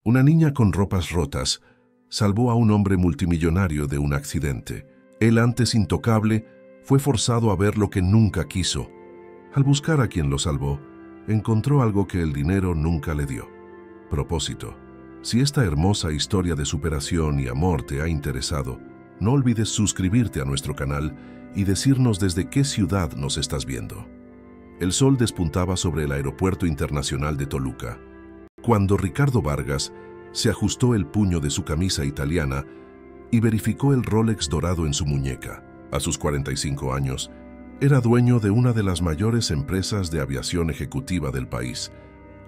Una niña con ropas rotas salvó a un hombre multimillonario de un accidente. Él, antes intocable, fue forzado a ver lo que nunca quiso. Al buscar a quien lo salvó, encontró algo que el dinero nunca le dio: propósito. Si esta hermosa historia de superación y amor te ha interesado, no olvides suscribirte a nuestro canal y decirnos desde qué ciudad nos estás viendo. El sol despuntaba sobre el Aeropuerto Internacional de Toluca, cuando Ricardo Vargas se ajustó el puño de su camisa italiana y verificó el Rolex dorado en su muñeca. A sus 45 años, era dueño de una de las mayores empresas de aviación ejecutiva del país,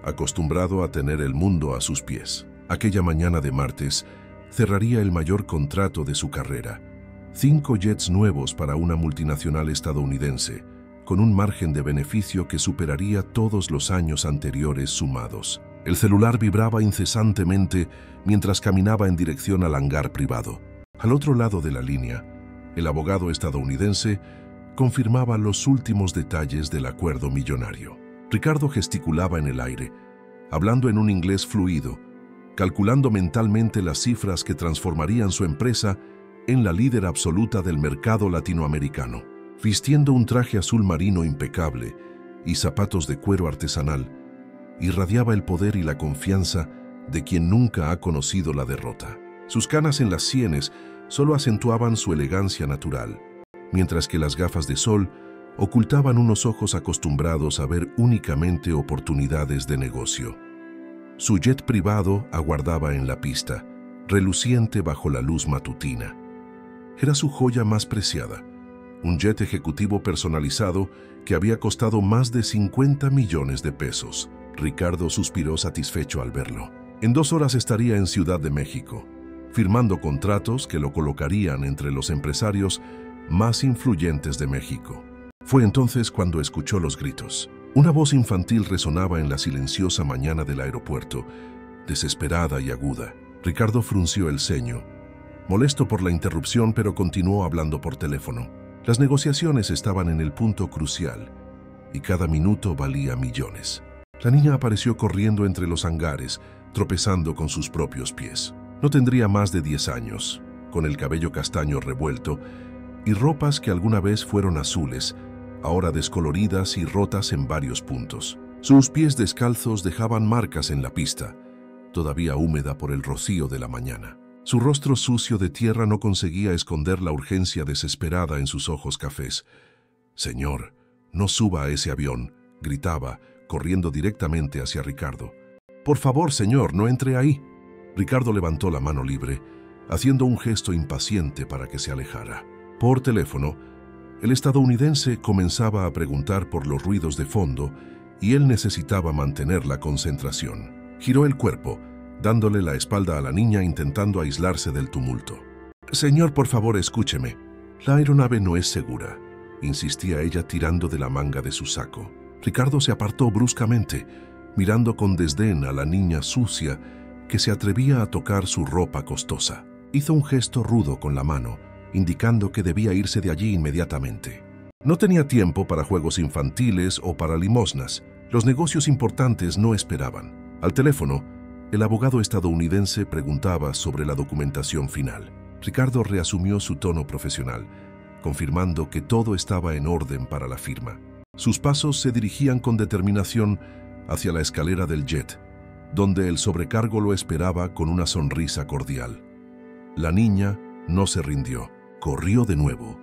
acostumbrado a tener el mundo a sus pies. Aquella mañana de martes, cerraría el mayor contrato de su carrera: 5 jets nuevos para una multinacional estadounidense, con un margen de beneficio que superaría todos los años anteriores sumados. El celular vibraba incesantemente mientras caminaba en dirección al hangar privado. Al otro lado de la línea, el abogado estadounidense confirmaba los últimos detalles del acuerdo millonario. Ricardo gesticulaba en el aire, hablando en un inglés fluido, calculando mentalmente las cifras que transformarían su empresa en la líder absoluta del mercado latinoamericano. Vistiendo un traje azul marino impecable y zapatos de cuero artesanal, irradiaba el poder y la confianza de quien nunca ha conocido la derrota. Sus canas en las sienes solo acentuaban su elegancia natural, mientras que las gafas de sol ocultaban unos ojos acostumbrados a ver únicamente oportunidades de negocio. Su jet privado aguardaba en la pista, reluciente bajo la luz matutina. Era su joya más preciada, un jet ejecutivo personalizado que había costado más de 50 millones de pesos. Ricardo suspiró satisfecho al verlo. En 2 horas estaría en Ciudad de México, firmando contratos que lo colocarían entre los empresarios más influyentes de México. Fue entonces cuando escuchó los gritos. Una voz infantil resonaba en la silenciosa mañana del aeropuerto, desesperada y aguda. Ricardo frunció el ceño, molesto por la interrupción, pero continuó hablando por teléfono. Las negociaciones estaban en el punto crucial y cada minuto valía millones. La niña apareció corriendo entre los hangares, tropezando con sus propios pies. No tendría más de 10 años, con el cabello castaño revuelto y ropas que alguna vez fueron azules, ahora descoloridas y rotas en varios puntos. Sus pies descalzos dejaban marcas en la pista, todavía húmeda por el rocío de la mañana. Su rostro sucio de tierra no conseguía esconder la urgencia desesperada en sus ojos cafés. «Señor, no suba a ese avión», gritaba, corriendo directamente hacia Ricardo. «Por favor, señor, no entre ahí». Ricardo levantó la mano libre, haciendo un gesto impaciente para que se alejara. Por teléfono, el estadounidense comenzaba a preguntar por los ruidos de fondo y él necesitaba mantener la concentración. Giró el cuerpo, dándole la espalda a la niña, intentando aislarse del tumulto. «Señor, por favor, escúcheme. La aeronave no es segura», insistía ella, tirando de la manga de su saco. Ricardo se apartó bruscamente, mirando con desdén a la niña sucia que se atrevía a tocar su ropa costosa. Hizo un gesto rudo con la mano, indicando que debía irse de allí inmediatamente. No tenía tiempo para juegos infantiles o para limosnas. Los negocios importantes no esperaban. Al teléfono, el abogado estadounidense preguntaba sobre la documentación final. Ricardo reasumió su tono profesional, confirmando que todo estaba en orden para la firma. Sus pasos se dirigían con determinación hacia la escalera del jet, donde el sobrecargo lo esperaba con una sonrisa cordial. La niña no se rindió. Corrió de nuevo,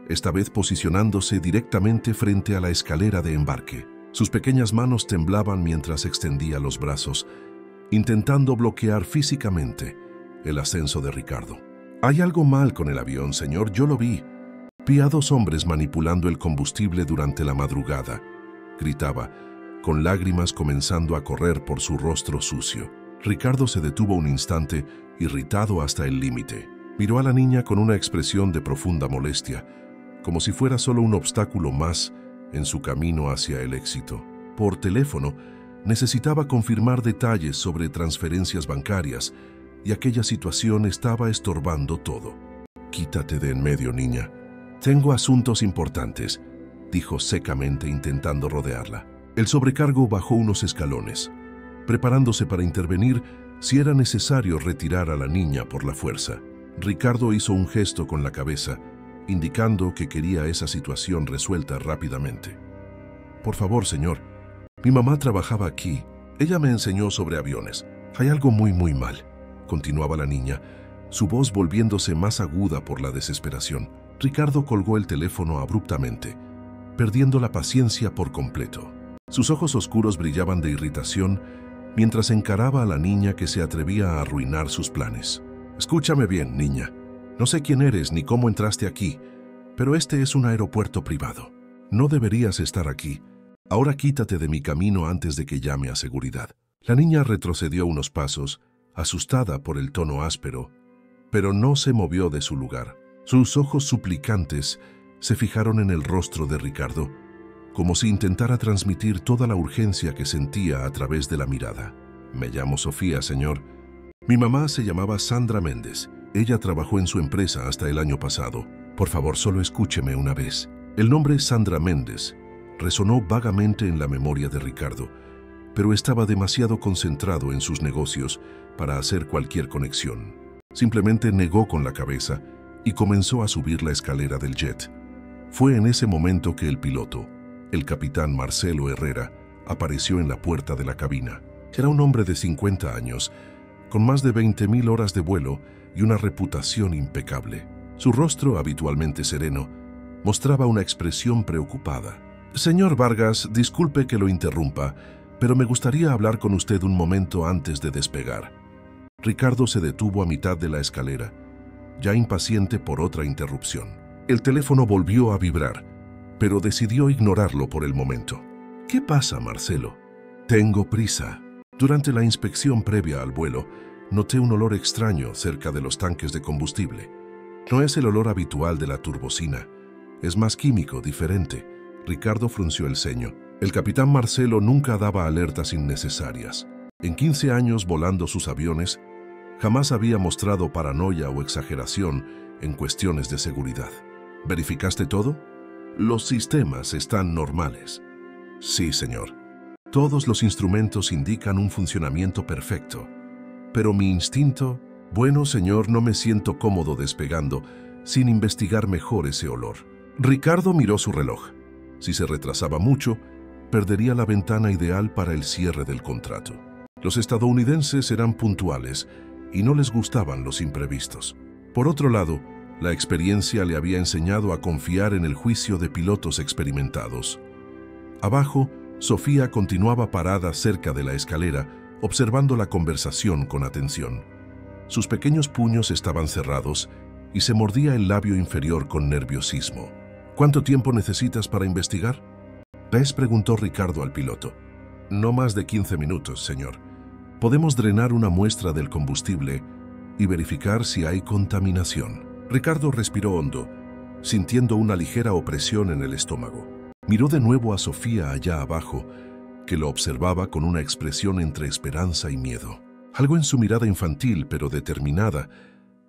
esta vez posicionándose directamente frente a la escalera de embarque. Sus pequeñas manos temblaban mientras extendía los brazos, intentando bloquear físicamente el ascenso de Ricardo. «Hay algo mal con el avión, señor, yo lo vi. Vi a 2 hombres manipulando el combustible durante la madrugada», gritaba, con lágrimas comenzando a correr por su rostro sucio. Ricardo se detuvo un instante, irritado hasta el límite. Miró a la niña con una expresión de profunda molestia, como si fuera solo un obstáculo más en su camino hacia el éxito. Por teléfono, necesitaba confirmar detalles sobre transferencias bancarias y aquella situación estaba estorbando todo. «Quítate de en medio, niña. Tengo asuntos importantes», dijo secamente, intentando rodearla. El sobrecargo bajó unos escalones. Preparándose para intervenir, si era necesario retirar a la niña por la fuerza. Ricardo hizo un gesto con la cabeza, indicando que quería esa situación resuelta rápidamente. Por favor, señor. Mi mamá trabajaba aquí. Ella me enseñó sobre aviones. Hay algo muy mal, continuaba la niña, su voz volviéndose más aguda por la desesperación. Ricardo colgó el teléfono abruptamente, perdiendo la paciencia por completo. Sus ojos oscuros brillaban de irritación mientras encaraba a la niña que se atrevía a arruinar sus planes. Escúchame bien, niña. No sé quién eres ni cómo entraste aquí, pero este es un aeropuerto privado. No deberías estar aquí. Ahora quítate de mi camino antes de que llame a seguridad. La niña retrocedió unos pasos, asustada por el tono áspero, pero no se movió de su lugar. Sus ojos suplicantes se fijaron en el rostro de Ricardo, como si intentara transmitir toda la urgencia que sentía a través de la mirada. Me llamo Sofía, señor. Mi mamá se llamaba Sandra Méndez. Ella trabajó en su empresa hasta el año pasado. Por favor, solo escúcheme una vez. El nombre Sandra Méndez resonó vagamente en la memoria de Ricardo, pero estaba demasiado concentrado en sus negocios para hacer cualquier conexión. Simplemente negó con la cabeza y comenzó a subir la escalera del jet. Fue en ese momento que el piloto, el capitán Marcelo Herrera, apareció en la puerta de la cabina. Era un hombre de 50 años, con más de 20.000 horas de vuelo y una reputación impecable. Su rostro, habitualmente sereno, mostraba una expresión preocupada. Señor Vargas, disculpe que lo interrumpa, pero me gustaría hablar con usted un momento antes de despegar. Ricardo se detuvo a mitad de la escalera, ya impaciente por otra interrupción. El teléfono volvió a vibrar, pero decidió ignorarlo por el momento. ¿Qué pasa, Marcelo? Tengo prisa. Durante la inspección previa al vuelo, noté un olor extraño cerca de los tanques de combustible. No es el olor habitual de la turbocina, es más químico, diferente. Ricardo frunció el ceño. El capitán Marcelo nunca daba alertas innecesarias. En 15 años volando sus aviones, jamás había mostrado paranoia o exageración en cuestiones de seguridad. ¿Verificaste todo? Los sistemas están normales. Sí, señor. Todos los instrumentos indican un funcionamiento perfecto. Pero mi instinto... Bueno, señor, no me siento cómodo despegando sin investigar mejor ese olor. Ricardo miró su reloj. Si se retrasaba mucho, perdería la ventana ideal para el cierre del contrato. Los estadounidenses eran puntuales y no les gustaban los imprevistos. Por otro lado, la experiencia le había enseñado a confiar en el juicio de pilotos experimentados. Abajo, Sofía continuaba parada cerca de la escalera, observando la conversación con atención. Sus pequeños puños estaban cerrados y se mordía el labio inferior con nerviosismo. ¿Cuánto tiempo necesitas para investigar? ¿Ves?, preguntó Ricardo al piloto. No más de 15 minutos, señor. Podemos drenar una muestra del combustible y verificar si hay contaminación. Ricardo respiró hondo, sintiendo una ligera opresión en el estómago. Miró de nuevo a Sofía allá abajo, que lo observaba con una expresión entre esperanza y miedo. Algo en su mirada infantil, pero determinada,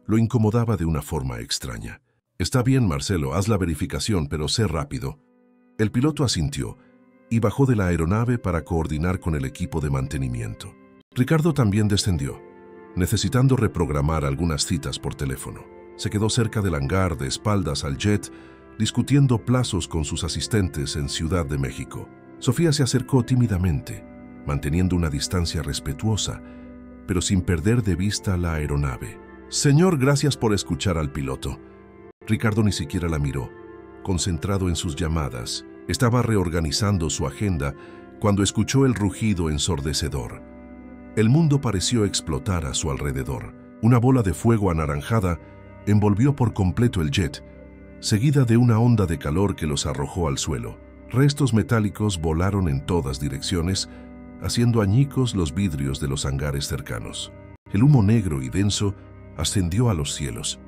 lo incomodaba de una forma extraña. Está bien, Marcelo, haz la verificación, pero sé rápido. El piloto asintió y bajó de la aeronave para coordinar con el equipo de mantenimiento. Ricardo también descendió, necesitando reprogramar algunas citas por teléfono. Se quedó cerca del hangar, de espaldas al jet, discutiendo plazos con sus asistentes en Ciudad de México. Sofía se acercó tímidamente, manteniendo una distancia respetuosa, pero sin perder de vista la aeronave. Señor, gracias por escuchar al piloto. Ricardo ni siquiera la miró, concentrado en sus llamadas. Estaba reorganizando su agenda cuando escuchó el rugido ensordecedor. El mundo pareció explotar a su alrededor. Una bola de fuego anaranjada envolvió por completo el jet, seguida de una onda de calor que los arrojó al suelo. Restos metálicos volaron en todas direcciones, haciendo añicos los vidrios de los hangares cercanos. El humo negro y denso ascendió a los cielos,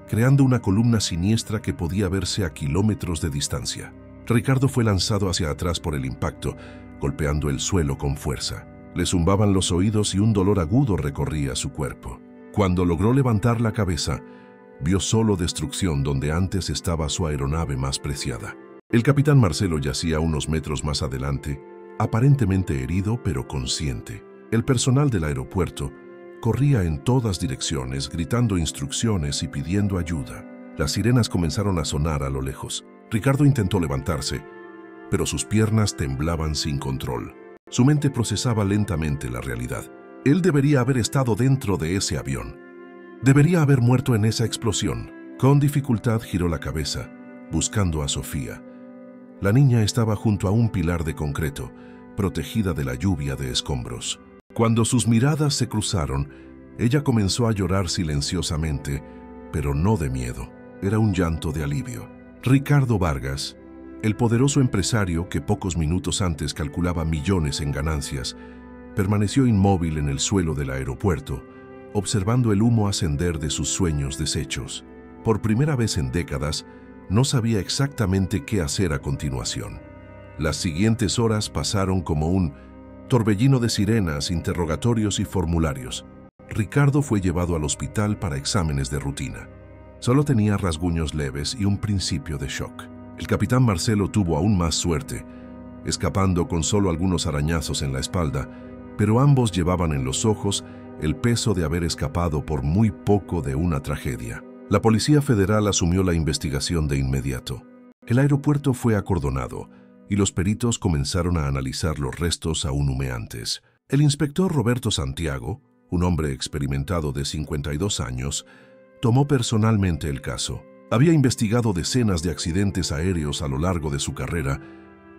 creando una columna siniestra que podía verse a kilómetros de distancia. Ricardo fue lanzado hacia atrás por el impacto, golpeando el suelo con fuerza. Le zumbaban los oídos y un dolor agudo recorría su cuerpo. Cuando logró levantar la cabeza, vio solo destrucción donde antes estaba su aeronave más preciada. El capitán Marcelo yacía unos metros más adelante, aparentemente herido pero consciente. El personal del aeropuerto Corría en todas direcciones, gritando instrucciones y pidiendo ayuda. Las sirenas comenzaron a sonar a lo lejos. Ricardo intentó levantarse, pero sus piernas temblaban sin control. Su mente procesaba lentamente la realidad. Él debería haber estado dentro de ese avión. Debería haber muerto en esa explosión. Con dificultad giró la cabeza, buscando a Sofía. La niña estaba junto a un pilar de concreto, protegida de la lluvia de escombros. Cuando sus miradas se cruzaron, ella comenzó a llorar silenciosamente, pero no de miedo. Era un llanto de alivio. Ricardo Vargas, el poderoso empresario que pocos minutos antes calculaba millones en ganancias, permaneció inmóvil en el suelo del aeropuerto, observando el humo ascender de sus sueños deshechos. Por primera vez en décadas, no sabía exactamente qué hacer a continuación. Las siguientes horas pasaron como un torbellino de sirenas, interrogatorios y formularios. Ricardo fue llevado al hospital para exámenes de rutina. Solo tenía rasguños leves y un principio de shock. El capitán Marcelo tuvo aún más suerte, escapando con solo algunos arañazos en la espalda, pero ambos llevaban en los ojos el peso de haber escapado por muy poco de una tragedia. La Policía Federal asumió la investigación de inmediato. El aeropuerto fue acordonado y los peritos comenzaron a analizar los restos aún humeantes. El inspector Roberto Santiago, un hombre experimentado de 52 años, tomó personalmente el caso. Había investigado decenas de accidentes aéreos a lo largo de su carrera,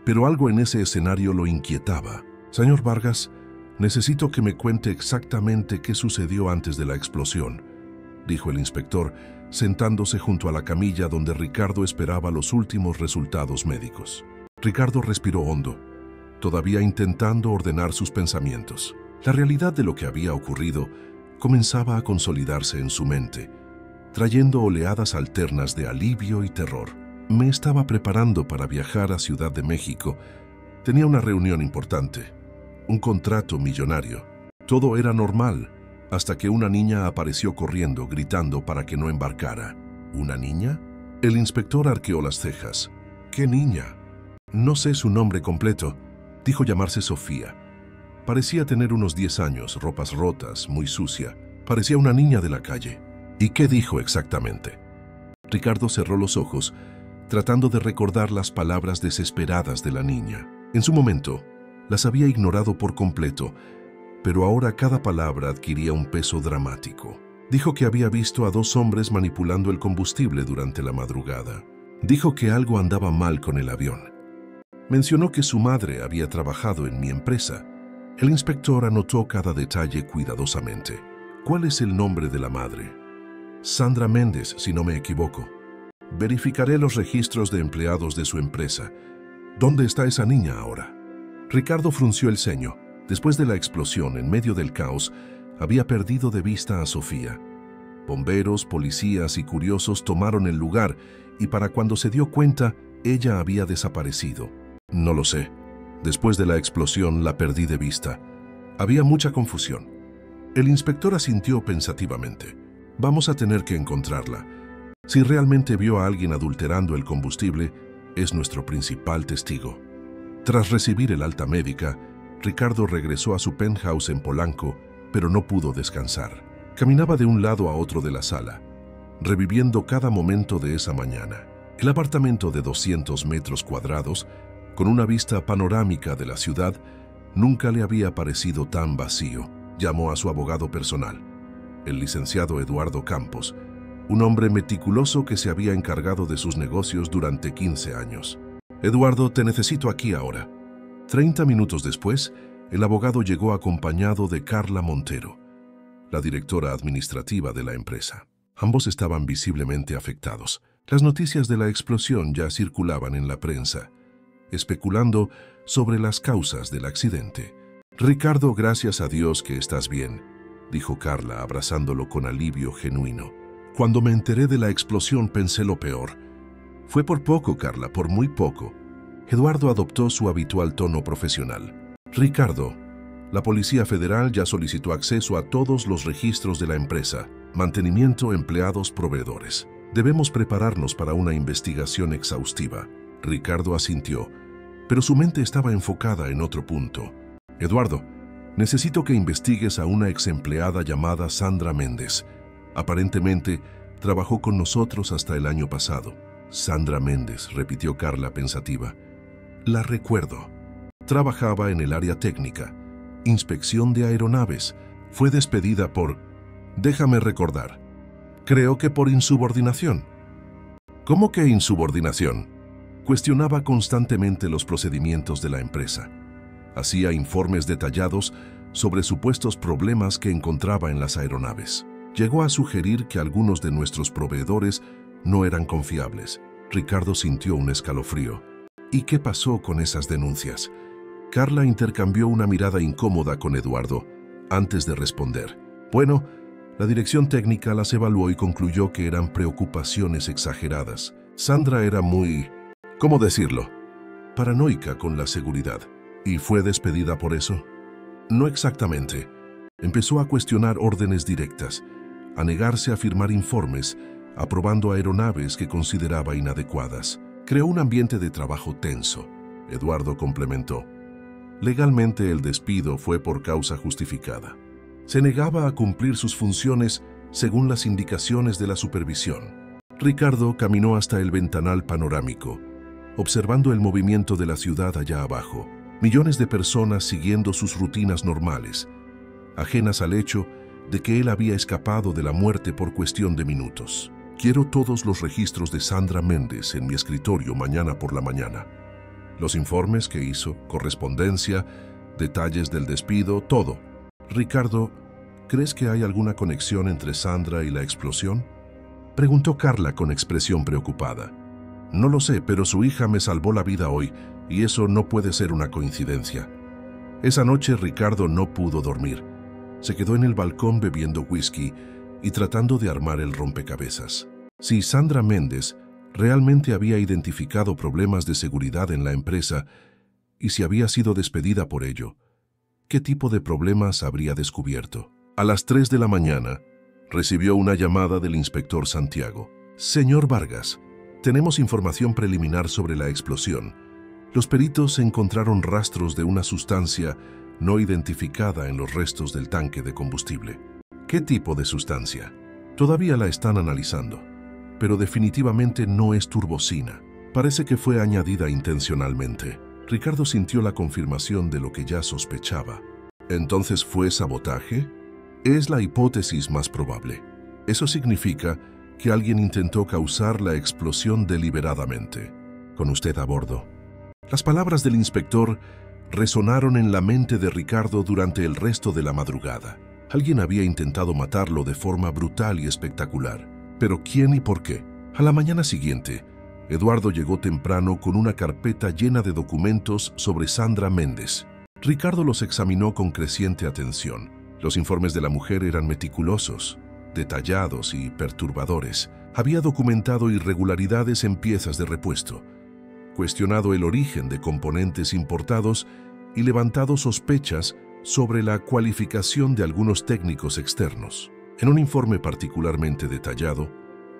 pero algo en ese escenario lo inquietaba. Señor Vargas, necesito que me cuente exactamente qué sucedió antes de la explosión, dijo el inspector, sentándose junto a la camilla donde Ricardo esperaba los últimos resultados médicos. Ricardo respiró hondo, todavía intentando ordenar sus pensamientos. La realidad de lo que había ocurrido comenzaba a consolidarse en su mente, trayendo oleadas alternas de alivio y terror. Me estaba preparando para viajar a Ciudad de México. Tenía una reunión importante, un contrato millonario. Todo era normal, hasta que una niña apareció corriendo, gritando para que no embarcara. ¿Una niña? El inspector arqueó las cejas. ¿Qué niña? No sé su nombre completo. Dijo llamarse Sofía. Parecía tener unos 10 años, ropas rotas, muy sucia. Parecía una niña de la calle. ¿Y qué dijo exactamente? Ricardo cerró los ojos, tratando de recordar las palabras desesperadas de la niña. En su momento, las había ignorado por completo, pero ahora cada palabra adquiría un peso dramático. Dijo que había visto a 2 hombres manipulando el combustible durante la madrugada. Dijo que algo andaba mal con el avión. Mencionó que su madre había trabajado en mi empresa. El inspector anotó cada detalle cuidadosamente. ¿Cuál es el nombre de la madre? Sandra Méndez, si no me equivoco. Verificaré los registros de empleados de su empresa. ¿Dónde está esa niña ahora? Ricardo frunció el ceño. Después de la explosión, en medio del caos, había perdido de vista a Sofía. Bomberos, policías y curiosos tomaron el lugar y para cuando se dio cuenta, ella había desaparecido. No lo sé. Después de la explosión la perdí de vista. Había mucha confusión. El inspector asintió pensativamente. Vamos a tener que encontrarla. Si realmente vio a alguien adulterando el combustible, es nuestro principal testigo. Tras recibir el alta médica, Ricardo regresó a su penthouse en Polanco, pero no pudo descansar. Caminaba de un lado a otro de la sala, reviviendo cada momento de esa mañana. El apartamento de 200 metros cuadrados, con una vista panorámica de la ciudad, nunca le había parecido tan vacío. Llamó a su abogado personal, el licenciado Eduardo Campos, un hombre meticuloso que se había encargado de sus negocios durante 15 años. Eduardo, te necesito aquí ahora. 30 minutos después, el abogado llegó acompañado de Carla Montero, la directora administrativa de la empresa. Ambos estaban visiblemente afectados. Las noticias de la explosión ya circulaban en la prensa, especulando sobre las causas del accidente. Ricardo, gracias a Dios que estás bien, dijo Carla, abrazándolo con alivio genuino. Cuando me enteré de la explosión pensé lo peor. Fue por poco, Carla, por muy poco. Eduardo adoptó su habitual tono profesional. Ricardo, la Policía Federal ya solicitó acceso a todos los registros de la empresa, mantenimiento, empleados, proveedores. Debemos prepararnos para una investigación exhaustiva. Ricardo asintió, pero su mente estaba enfocada en otro punto. Eduardo, Necesito que investigues a una exempleada llamada Sandra Méndez. Aparentemente, trabajó con nosotros hasta el año pasado. Sandra Méndez, repitió Carla pensativa. La recuerdo. Trabajaba en el área técnica, inspección de aeronaves. Fue despedida por... Déjame recordar. Creo que por insubordinación. ¿Cómo que insubordinación? Cuestionaba constantemente los procedimientos de la empresa. Hacía informes detallados sobre supuestos problemas que encontraba en las aeronaves. Llegó a sugerir que algunos de nuestros proveedores no eran confiables. Ricardo sintió un escalofrío. ¿Y qué pasó con esas denuncias? Carla intercambió una mirada incómoda con Eduardo antes de responder. Bueno, la dirección técnica las evaluó y concluyó que eran preocupaciones exageradas. Sandra era muy, ¿cómo decirlo?, paranoica con la seguridad. ¿Y fue despedida por eso? No exactamente. Empezó a cuestionar órdenes directas, a negarse a firmar informes, aprobando aeronaves que consideraba inadecuadas. Creó un ambiente de trabajo tenso. Eduardo complementó. Legalmente el despido fue por causa justificada. Se negaba a cumplir sus funciones según las indicaciones de la supervisión. Ricardo caminó hasta el ventanal panorámico, observando el movimiento de la ciudad allá abajo. Millones de personas siguiendo sus rutinas normales, ajenas al hecho de que él había escapado de la muerte por cuestión de minutos. Quiero todos los registros de Sandra Méndez en mi escritorio mañana por la mañana. Los informes que hizo, correspondencia, detalles del despido, todo. Ricardo, ¿crees que hay alguna conexión entre Sandra y la explosión? Preguntó Carla con expresión preocupada. No lo sé, pero su hija me salvó la vida hoy, y eso no puede ser una coincidencia. Esa noche Ricardo no pudo dormir. Se quedó en el balcón bebiendo whisky y tratando de armar el rompecabezas. Si Sandra Méndez realmente había identificado problemas de seguridad en la empresa y si había sido despedida por ello, ¿qué tipo de problemas habría descubierto? A las 3 de la mañana, recibió una llamada del inspector Santiago. Señor Vargas, tenemos información preliminar sobre la explosión. Los peritos encontraron rastros de una sustancia no identificada en los restos del tanque de combustible. ¿Qué tipo de sustancia? Todavía la están analizando, pero definitivamente no es turbocina. Parece que fue añadida intencionalmente. Ricardo sintió la confirmación de lo que ya sospechaba. ¿Entonces fue sabotaje? Es la hipótesis más probable. Eso significa que alguien intentó causar la explosión deliberadamente. Con usted a bordo. Las palabras del inspector resonaron en la mente de Ricardo durante el resto de la madrugada. Alguien había intentado matarlo de forma brutal y espectacular. ¿Pero quién y por qué? A la mañana siguiente, Eduardo llegó temprano con una carpeta llena de documentos sobre Sandra Méndez. Ricardo los examinó con creciente atención. Los informes de la mujer eran meticulosos, detallados y perturbadores. Había documentado irregularidades en piezas de repuesto, cuestionado el origen de componentes importados y levantado sospechas sobre la cualificación de algunos técnicos externos. En un informe particularmente detallado,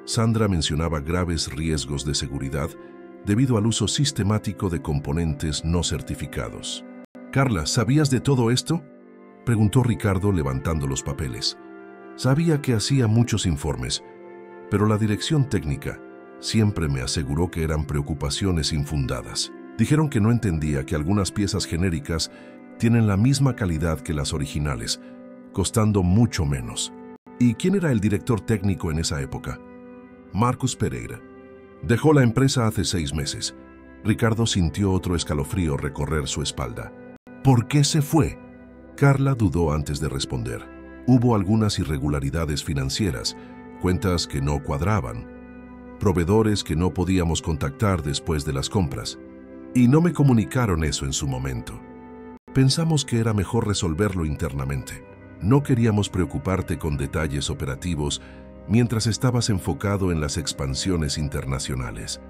Sandra mencionaba graves riesgos de seguridad debido al uso sistemático de componentes no certificados. Carla, ¿sabías de todo esto?, preguntó Ricardo levantando los papeles. Sabía que hacía muchos informes, pero la dirección técnica siempre me aseguró que eran preocupaciones infundadas. Dijeron que no entendía que algunas piezas genéricas tienen la misma calidad que las originales, costando mucho menos. ¿Y quién era el director técnico en esa época? Marcus Pereira. Dejó la empresa hace 6 meses. Ricardo sintió otro escalofrío recorrer su espalda. ¿Por qué se fue? Carla dudó antes de responder. Hubo algunas irregularidades financieras, cuentas que no cuadraban, proveedores que no podíamos contactar después de las compras. Y no me comunicaron eso en su momento. Pensamos que era mejor resolverlo internamente. No queríamos preocuparte con detalles operativos mientras estabas enfocado en las expansiones internacionales.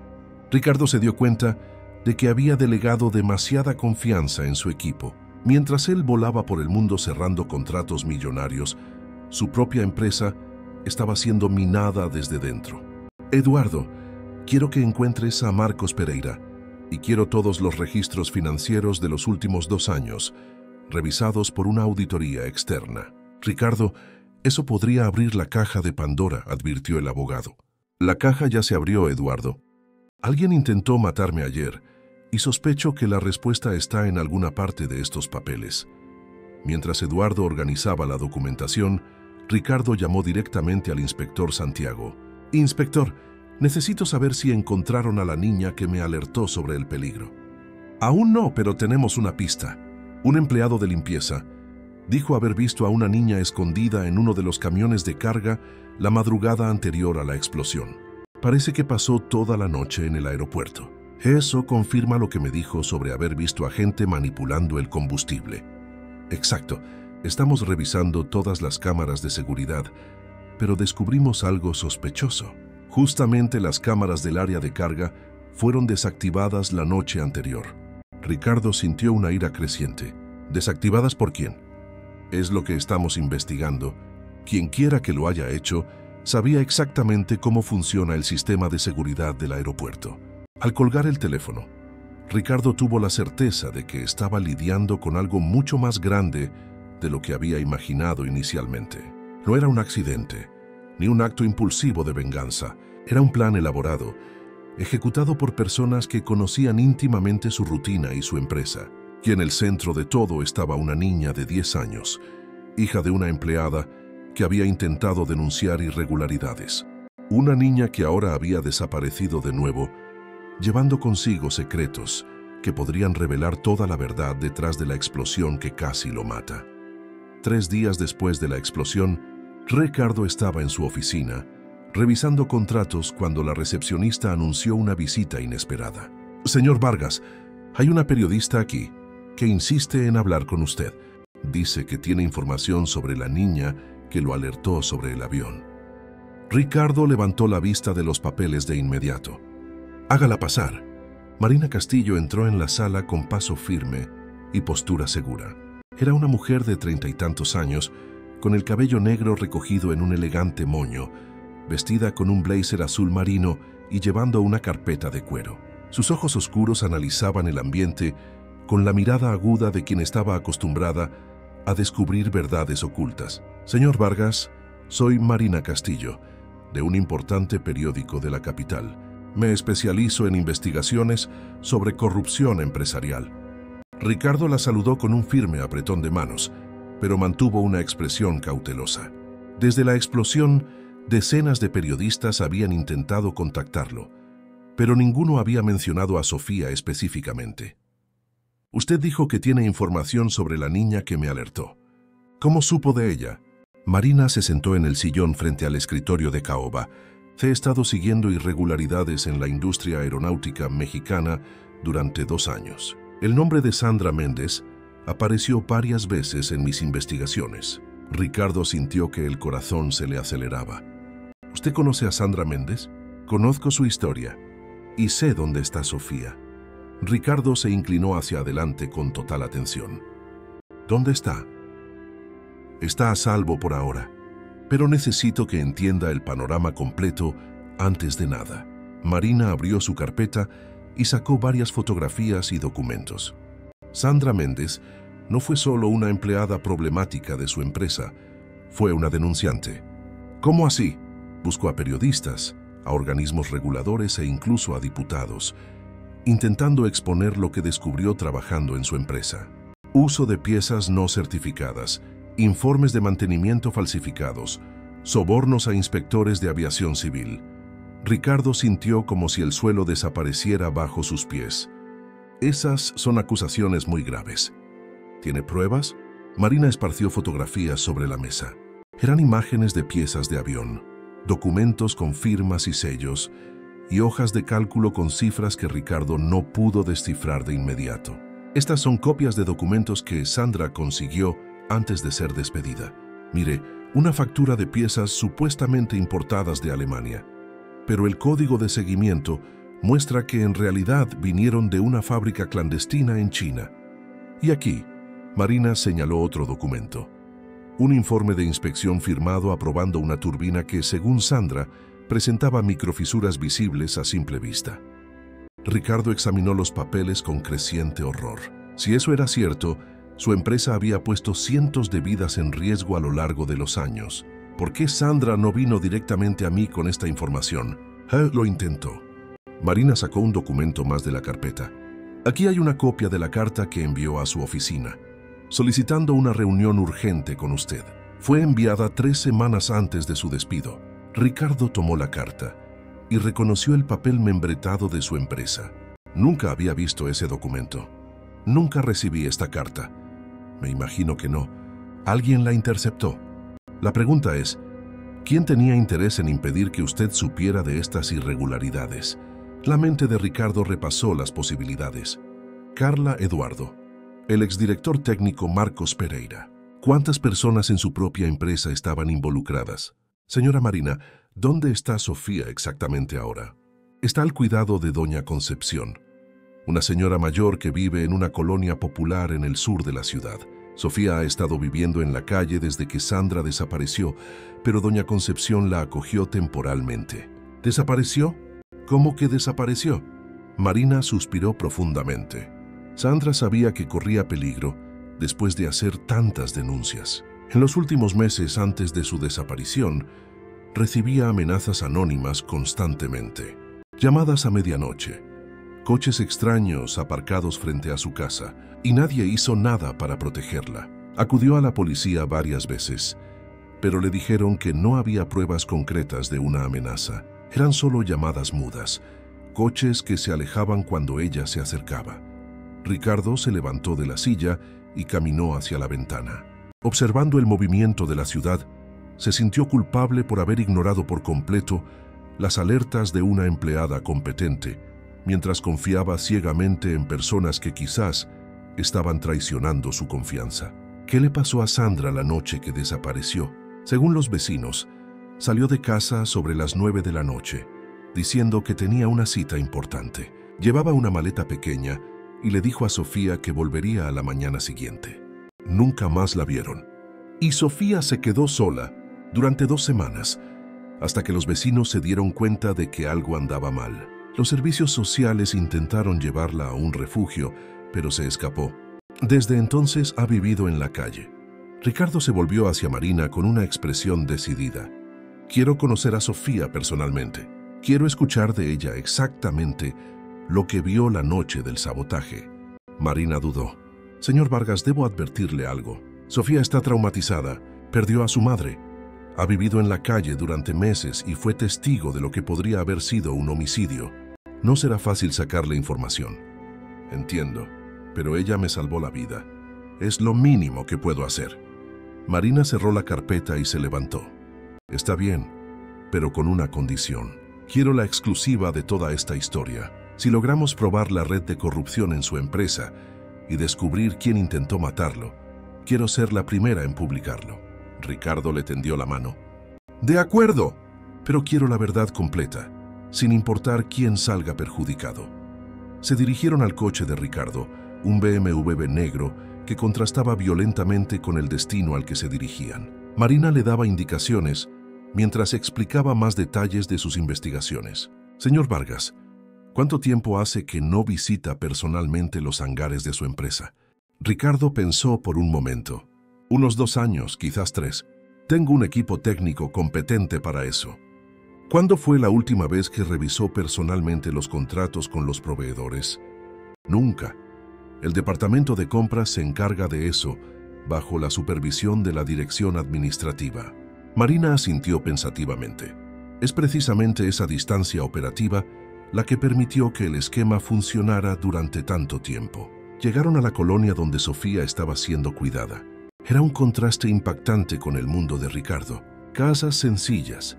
Ricardo se dio cuenta de que había delegado demasiada confianza en su equipo. Mientras él volaba por el mundo cerrando contratos millonarios, su propia empresa estaba siendo minada desde dentro. Eduardo, quiero que encuentres a Marcos Pereira y quiero todos los registros financieros de los últimos 2 años, revisados por una auditoría externa. Ricardo, eso podría abrir la caja de Pandora, advirtió el abogado. La caja ya se abrió, Eduardo. Alguien intentó matarme ayer y sospecho que la respuesta está en alguna parte de estos papeles. Mientras Eduardo organizaba la documentación, Ricardo llamó directamente al inspector Santiago. Inspector, necesito saber si encontraron a la niña que me alertó sobre el peligro. Aún no, pero tenemos una pista. Un empleado de limpieza dijo haber visto a una niña escondida en uno de los camiones de carga la madrugada anterior a la explosión. Parece que pasó toda la noche en el aeropuerto. Eso confirma lo que me dijo sobre haber visto a gente manipulando el combustible. Exacto, estamos revisando todas las cámaras de seguridad, pero descubrimos algo sospechoso. Justamente las cámaras del área de carga fueron desactivadas la noche anterior. Ricardo sintió una ira creciente. ¿Desactivadas por quién? Es lo que estamos investigando. Quien quiera que lo haya hecho, sabía exactamente cómo funciona el sistema de seguridad del aeropuerto. Al colgar el teléfono, Ricardo tuvo la certeza de que estaba lidiando con algo mucho más grande de lo que había imaginado inicialmente. No era un accidente, ni un acto impulsivo de venganza. Era un plan elaborado, ejecutado por personas que conocían íntimamente su rutina y su empresa. Y en el centro de todo estaba una niña de 10 años, hija de una empleada que había intentado denunciar irregularidades. Una niña que ahora había desaparecido de nuevo, llevando consigo secretos que podrían revelar toda la verdad detrás de la explosión que casi lo mata. 3 días después de la explosión, Ricardo estaba en su oficina, revisando contratos cuando la recepcionista anunció una visita inesperada. Señor Vargas, hay una periodista aquí que insiste en hablar con usted. Dice que tiene información sobre la niña que lo alertó sobre el avión. Ricardo levantó la vista de los papeles de inmediato. Hágala pasar. Marina Castillo entró en la sala con paso firme y postura segura. Era una mujer de 30 y tantos años, con el cabello negro recogido en un elegante moño, vestida con un blazer azul marino y llevando una carpeta de cuero. Sus ojos oscuros analizaban el ambiente con la mirada aguda de quien estaba acostumbrada a descubrir verdades ocultas. Señor Vargas, soy Marina Castillo, de un importante periódico de la capital. Me especializo en investigaciones sobre corrupción empresarial. Ricardo la saludó con un firme apretón de manos, pero mantuvo una expresión cautelosa. Desde la explosión, decenas de periodistas habían intentado contactarlo, pero ninguno había mencionado a Sofía específicamente. Usted dijo que tiene información sobre la niña que me alertó. ¿Cómo supo de ella? Marina se sentó en el sillón frente al escritorio de caoba. He estado siguiendo irregularidades en la industria aeronáutica mexicana durante 2 años. El nombre de Sandra Méndez apareció varias veces en mis investigaciones. Ricardo sintió que el corazón se le aceleraba. ¿Usted conoce a Sandra Méndez? Conozco su historia y sé dónde está Sofía. Ricardo se inclinó hacia adelante con total atención. ¿Dónde está? Está a salvo por ahora, pero necesito que entienda el panorama completo antes de nada. Marina abrió su carpeta y sacó varias fotografías y documentos. Sandra Méndez no fue solo una empleada problemática de su empresa, fue una denunciante. ¿Cómo así? Buscó a periodistas, a organismos reguladores e incluso a diputados, intentando exponer lo que descubrió trabajando en su empresa. Uso de piezas no certificadas, informes de mantenimiento falsificados, sobornos a inspectores de aviación civil. Ricardo sintió como si el suelo desapareciera bajo sus pies. Esas son acusaciones muy graves. ¿Tiene pruebas? Marina esparció fotografías sobre la mesa. Eran imágenes de piezas de avión, documentos con firmas y sellos, y hojas de cálculo con cifras que Ricardo no pudo descifrar de inmediato. Estas son copias de documentos que Sandra consiguió antes de ser despedida. Mire, una factura de piezas supuestamente importadas de Alemania, pero el código de seguimiento muestra que en realidad vinieron de una fábrica clandestina en China. Y aquí, Marina señaló otro documento. Un informe de inspección firmado aprobando una turbina que, según Sandra, presentaba microfisuras visibles a simple vista. Ricardo examinó los papeles con creciente horror. Si eso era cierto, Su empresa había puesto cientos de vidas en riesgo a lo largo de los años. ¿Por qué Sandra no vino directamente a mí con esta información? Lo intentó. Marina sacó un documento más de la carpeta. Aquí hay una copia de la carta que envió a su oficina, solicitando una reunión urgente con usted. Fue enviada 3 semanas antes de su despido. Ricardo tomó la carta y reconoció el papel membretado de su empresa. Nunca había visto ese documento. Nunca recibí esta carta. Me imagino que no. Alguien la interceptó. La pregunta es, ¿quién tenía interés en impedir que usted supiera de estas irregularidades? La mente de Ricardo repasó las posibilidades. Carla Eduardo, el exdirector técnico Marcos Pereira. ¿Cuántas personas en su propia empresa estaban involucradas? Señora Marina, ¿dónde está Sofía exactamente ahora? Está al cuidado de doña Concepción, una señora mayor que vive en una colonia popular en el sur de la ciudad. Sofía ha estado viviendo en la calle desde que Sandra desapareció, pero doña Concepción la acogió temporalmente. ¿Desapareció? ¿Cómo que desapareció? Marina suspiró profundamente. Sandra sabía que corría peligro después de hacer tantas denuncias. En los últimos meses antes de su desaparición, recibía amenazas anónimas constantemente. Llamadas a medianoche, coches extraños aparcados frente a su casa, y nadie hizo nada para protegerla. Acudió a la policía varias veces, pero le dijeron que no había pruebas concretas de una amenaza. Eran solo llamadas mudas, coches que se alejaban cuando ella se acercaba. Ricardo se levantó de la silla y caminó hacia la ventana. Observando el movimiento de la ciudad, se sintió culpable por haber ignorado por completo las alertas de una empleada competente, mientras confiaba ciegamente en personas que quizás estaban traicionando su confianza. ¿Qué le pasó a Sandra la noche que desapareció? Según los vecinos, salió de casa sobre las 9 de la noche, diciendo que tenía una cita importante. Llevaba una maleta pequeña y le dijo a Sofía que volvería a la mañana siguiente. Nunca más la vieron. Y Sofía se quedó sola durante 2 semanas, hasta que los vecinos se dieron cuenta de que algo andaba mal. Los servicios sociales intentaron llevarla a un refugio, pero se escapó. Desde entonces ha vivido en la calle. Ricardo se volvió hacia Marina con una expresión decidida. Quiero conocer a Sofía personalmente. Quiero escuchar de ella exactamente lo que vio la noche del sabotaje. Marina dudó. Señor Vargas, debo advertirle algo. Sofía está traumatizada. Perdió a su madre. Ha vivido en la calle durante meses y fue testigo de lo que podría haber sido un homicidio. No será fácil sacarle información. Entiendo, pero ella me salvó la vida. Es lo mínimo que puedo hacer. Marina cerró la carpeta y se levantó. Está bien, pero con una condición. Quiero la exclusiva de toda esta historia. Si logramos probar la red de corrupción en su empresa y descubrir quién intentó matarlo, quiero ser la primera en publicarlo. Ricardo le tendió la mano. De acuerdo, pero quiero la verdad completa, sin importar quién salga perjudicado. Se dirigieron al coche de Ricardo, un BMW negro que contrastaba violentamente con el destino al que se dirigían. Marina le daba indicaciones mientras explicaba más detalles de sus investigaciones. Señor Vargas, ¿cuánto tiempo hace que no visita personalmente los hangares de su empresa? Ricardo pensó por un momento. Unos 2 años, quizás 3. Tengo un equipo técnico competente para eso. ¿Cuándo fue la última vez que revisó personalmente los contratos con los proveedores? Nunca. El departamento de compras se encarga de eso, bajo la supervisión de la dirección administrativa. Marina asintió pensativamente. Es precisamente esa distancia operativa la que permitió que el esquema funcionara durante tanto tiempo. Llegaron a la colonia donde Sofía estaba siendo cuidada. Era un contraste impactante con el mundo de Ricardo. Casas sencillas,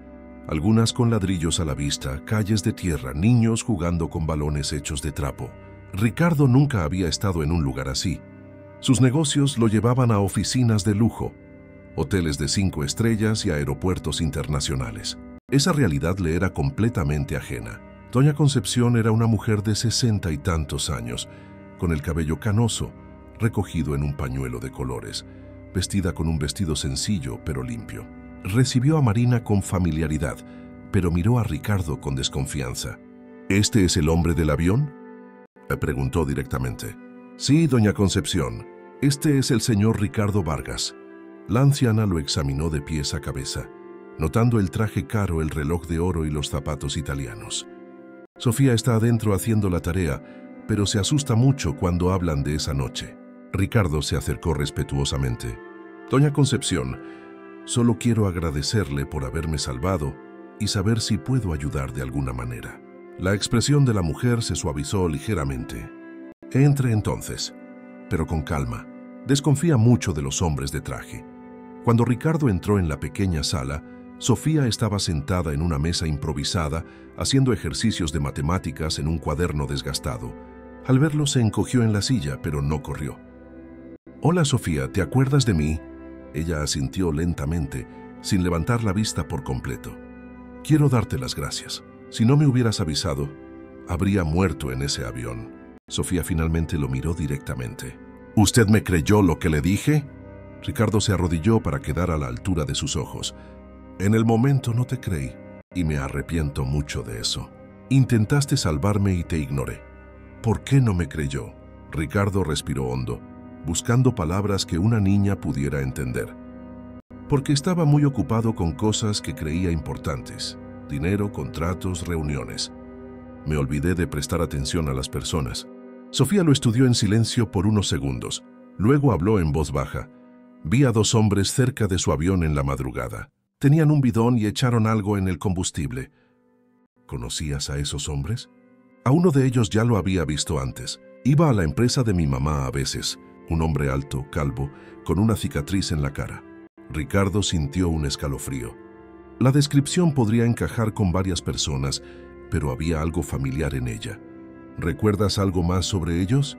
algunas con ladrillos a la vista, calles de tierra, niños jugando con balones hechos de trapo. Ricardo nunca había estado en un lugar así. Sus negocios lo llevaban a oficinas de lujo, hoteles de 5 estrellas y aeropuertos internacionales. Esa realidad le era completamente ajena. Doña Concepción era una mujer de 60 y tantos años, con el cabello canoso, recogido en un pañuelo de colores, vestida con un vestido sencillo pero limpio. Recibió a Marina con familiaridad, pero miró a Ricardo con desconfianza. ¿Este es el hombre del avión?, le preguntó directamente. Sí, doña Concepción. Este es el señor Ricardo Vargas. La anciana lo examinó de pies a cabeza, notando el traje caro, el reloj de oro y los zapatos italianos. Sofía está adentro haciendo la tarea, pero se asusta mucho cuando hablan de esa noche. Ricardo se acercó respetuosamente. Doña Concepción, solo quiero agradecerle por haberme salvado y saber si puedo ayudar de alguna manera. La expresión de la mujer se suavizó ligeramente. Entre entonces, pero con calma. Desconfía mucho de los hombres de traje. Cuando Ricardo entró en la pequeña sala, Sofía estaba sentada en una mesa improvisada, haciendo ejercicios de matemáticas en un cuaderno desgastado. Al verlo se encogió en la silla, pero no corrió. «Hola, Sofía, ¿te acuerdas de mí?». Ella asintió lentamente, sin levantar la vista por completo. «Quiero darte las gracias. Si no me hubieras avisado, habría muerto en ese avión». Sofía finalmente lo miró directamente. «¿Usted me creyó lo que le dije?». Ricardo se arrodilló para quedar a la altura de sus ojos. «En el momento no te creí, y me arrepiento mucho de eso. Intentaste salvarme y te ignoré». «¿Por qué no me creyó?». Ricardo respiró hondo, buscando palabras que una niña pudiera entender. «Porque estaba muy ocupado con cosas que creía importantes. Dinero, contratos, reuniones. Me olvidé de prestar atención a las personas». Sofía lo estudió en silencio por unos segundos. Luego habló en voz baja. «Vi a 2 hombres cerca de su avión en la madrugada. Tenían un bidón y echaron algo en el combustible». «¿Conocías a esos hombres?». «A uno de ellos ya lo había visto antes. Iba a la empresa de mi mamá a veces. Un hombre alto, calvo, con una cicatriz en la cara». Ricardo sintió un escalofrío. La descripción podría encajar con varias personas, pero había algo familiar en ella. «¿Recuerdas algo más sobre ellos?».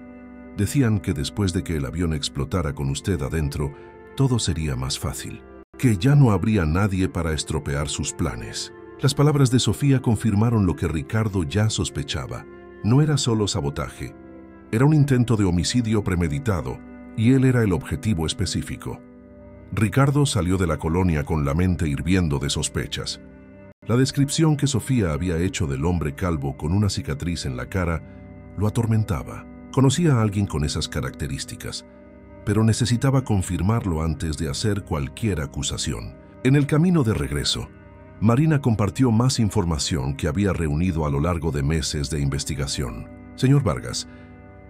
«Decían que después de que el avión explotara con usted adentro, todo sería más fácil, que ya no habría nadie para estropear sus planes». Las palabras de Sofía confirmaron lo que Ricardo ya sospechaba. No era solo sabotaje, era un intento de homicidio premeditado, y él era el objetivo específico. Ricardo salió de la colonia con la mente hirviendo de sospechas. La descripción que Sofía había hecho del hombre calvo con una cicatriz en la cara lo atormentaba. Conocía a alguien con esas características, pero necesitaba confirmarlo antes de hacer cualquier acusación. En el camino de regreso, Marina compartió más información que había reunido a lo largo de meses de investigación. «Señor Vargas,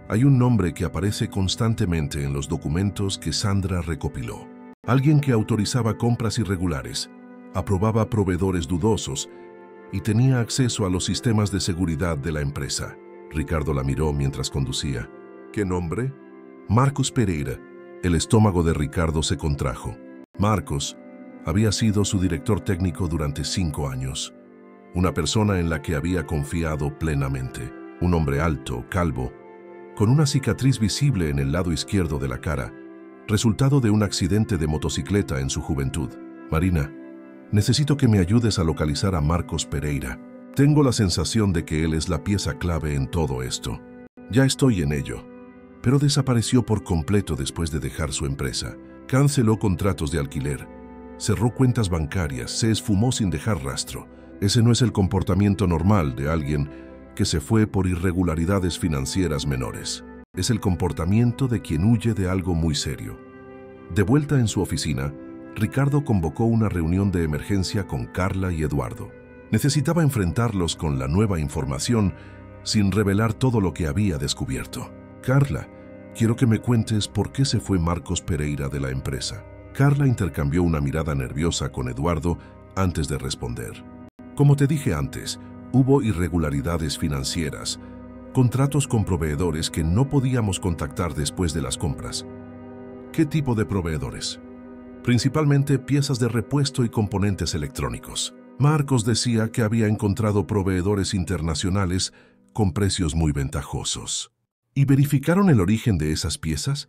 hay un nombre que aparece constantemente en los documentos que Sandra recopiló. Alguien que autorizaba compras irregulares, aprobaba proveedores dudosos y tenía acceso a los sistemas de seguridad de la empresa». Ricardo la miró mientras conducía. «¿Qué nombre?». «Marcos Pereira». El estómago de Ricardo se contrajo. Marcos había sido su director técnico durante 5 años. Una persona en la que había confiado plenamente. Un hombre alto, calvo, con una cicatriz visible en el lado izquierdo de la cara, resultado de un accidente de motocicleta en su juventud. «Marina, necesito que me ayudes a localizar a Marcos Pereira. Tengo la sensación de que él es la pieza clave en todo esto». «Ya estoy en ello». Pero desapareció por completo después de dejar su empresa. Canceló contratos de alquiler, cerró cuentas bancarias, se esfumó sin dejar rastro. Ese no es el comportamiento normal de alguien que se fue por irregularidades financieras menores. Es el comportamiento de quien huye de algo muy serio. De vuelta en su oficina, Ricardo convocó una reunión de emergencia con Carla y Eduardo. Necesitaba enfrentarlos con la nueva información sin revelar todo lo que había descubierto. «Carla, quiero que me cuentes por qué se fue Marcos Pereira de la empresa». Carla intercambió una mirada nerviosa con Eduardo antes de responder. «Como te dije antes, hubo irregularidades financieras, contratos con proveedores que no podíamos contactar después de las compras». «¿Qué tipo de proveedores?». «Principalmente piezas de repuesto y componentes electrónicos». Marcos decía que había encontrado proveedores internacionales con precios muy ventajosos. «¿Y verificaron el origen de esas piezas?».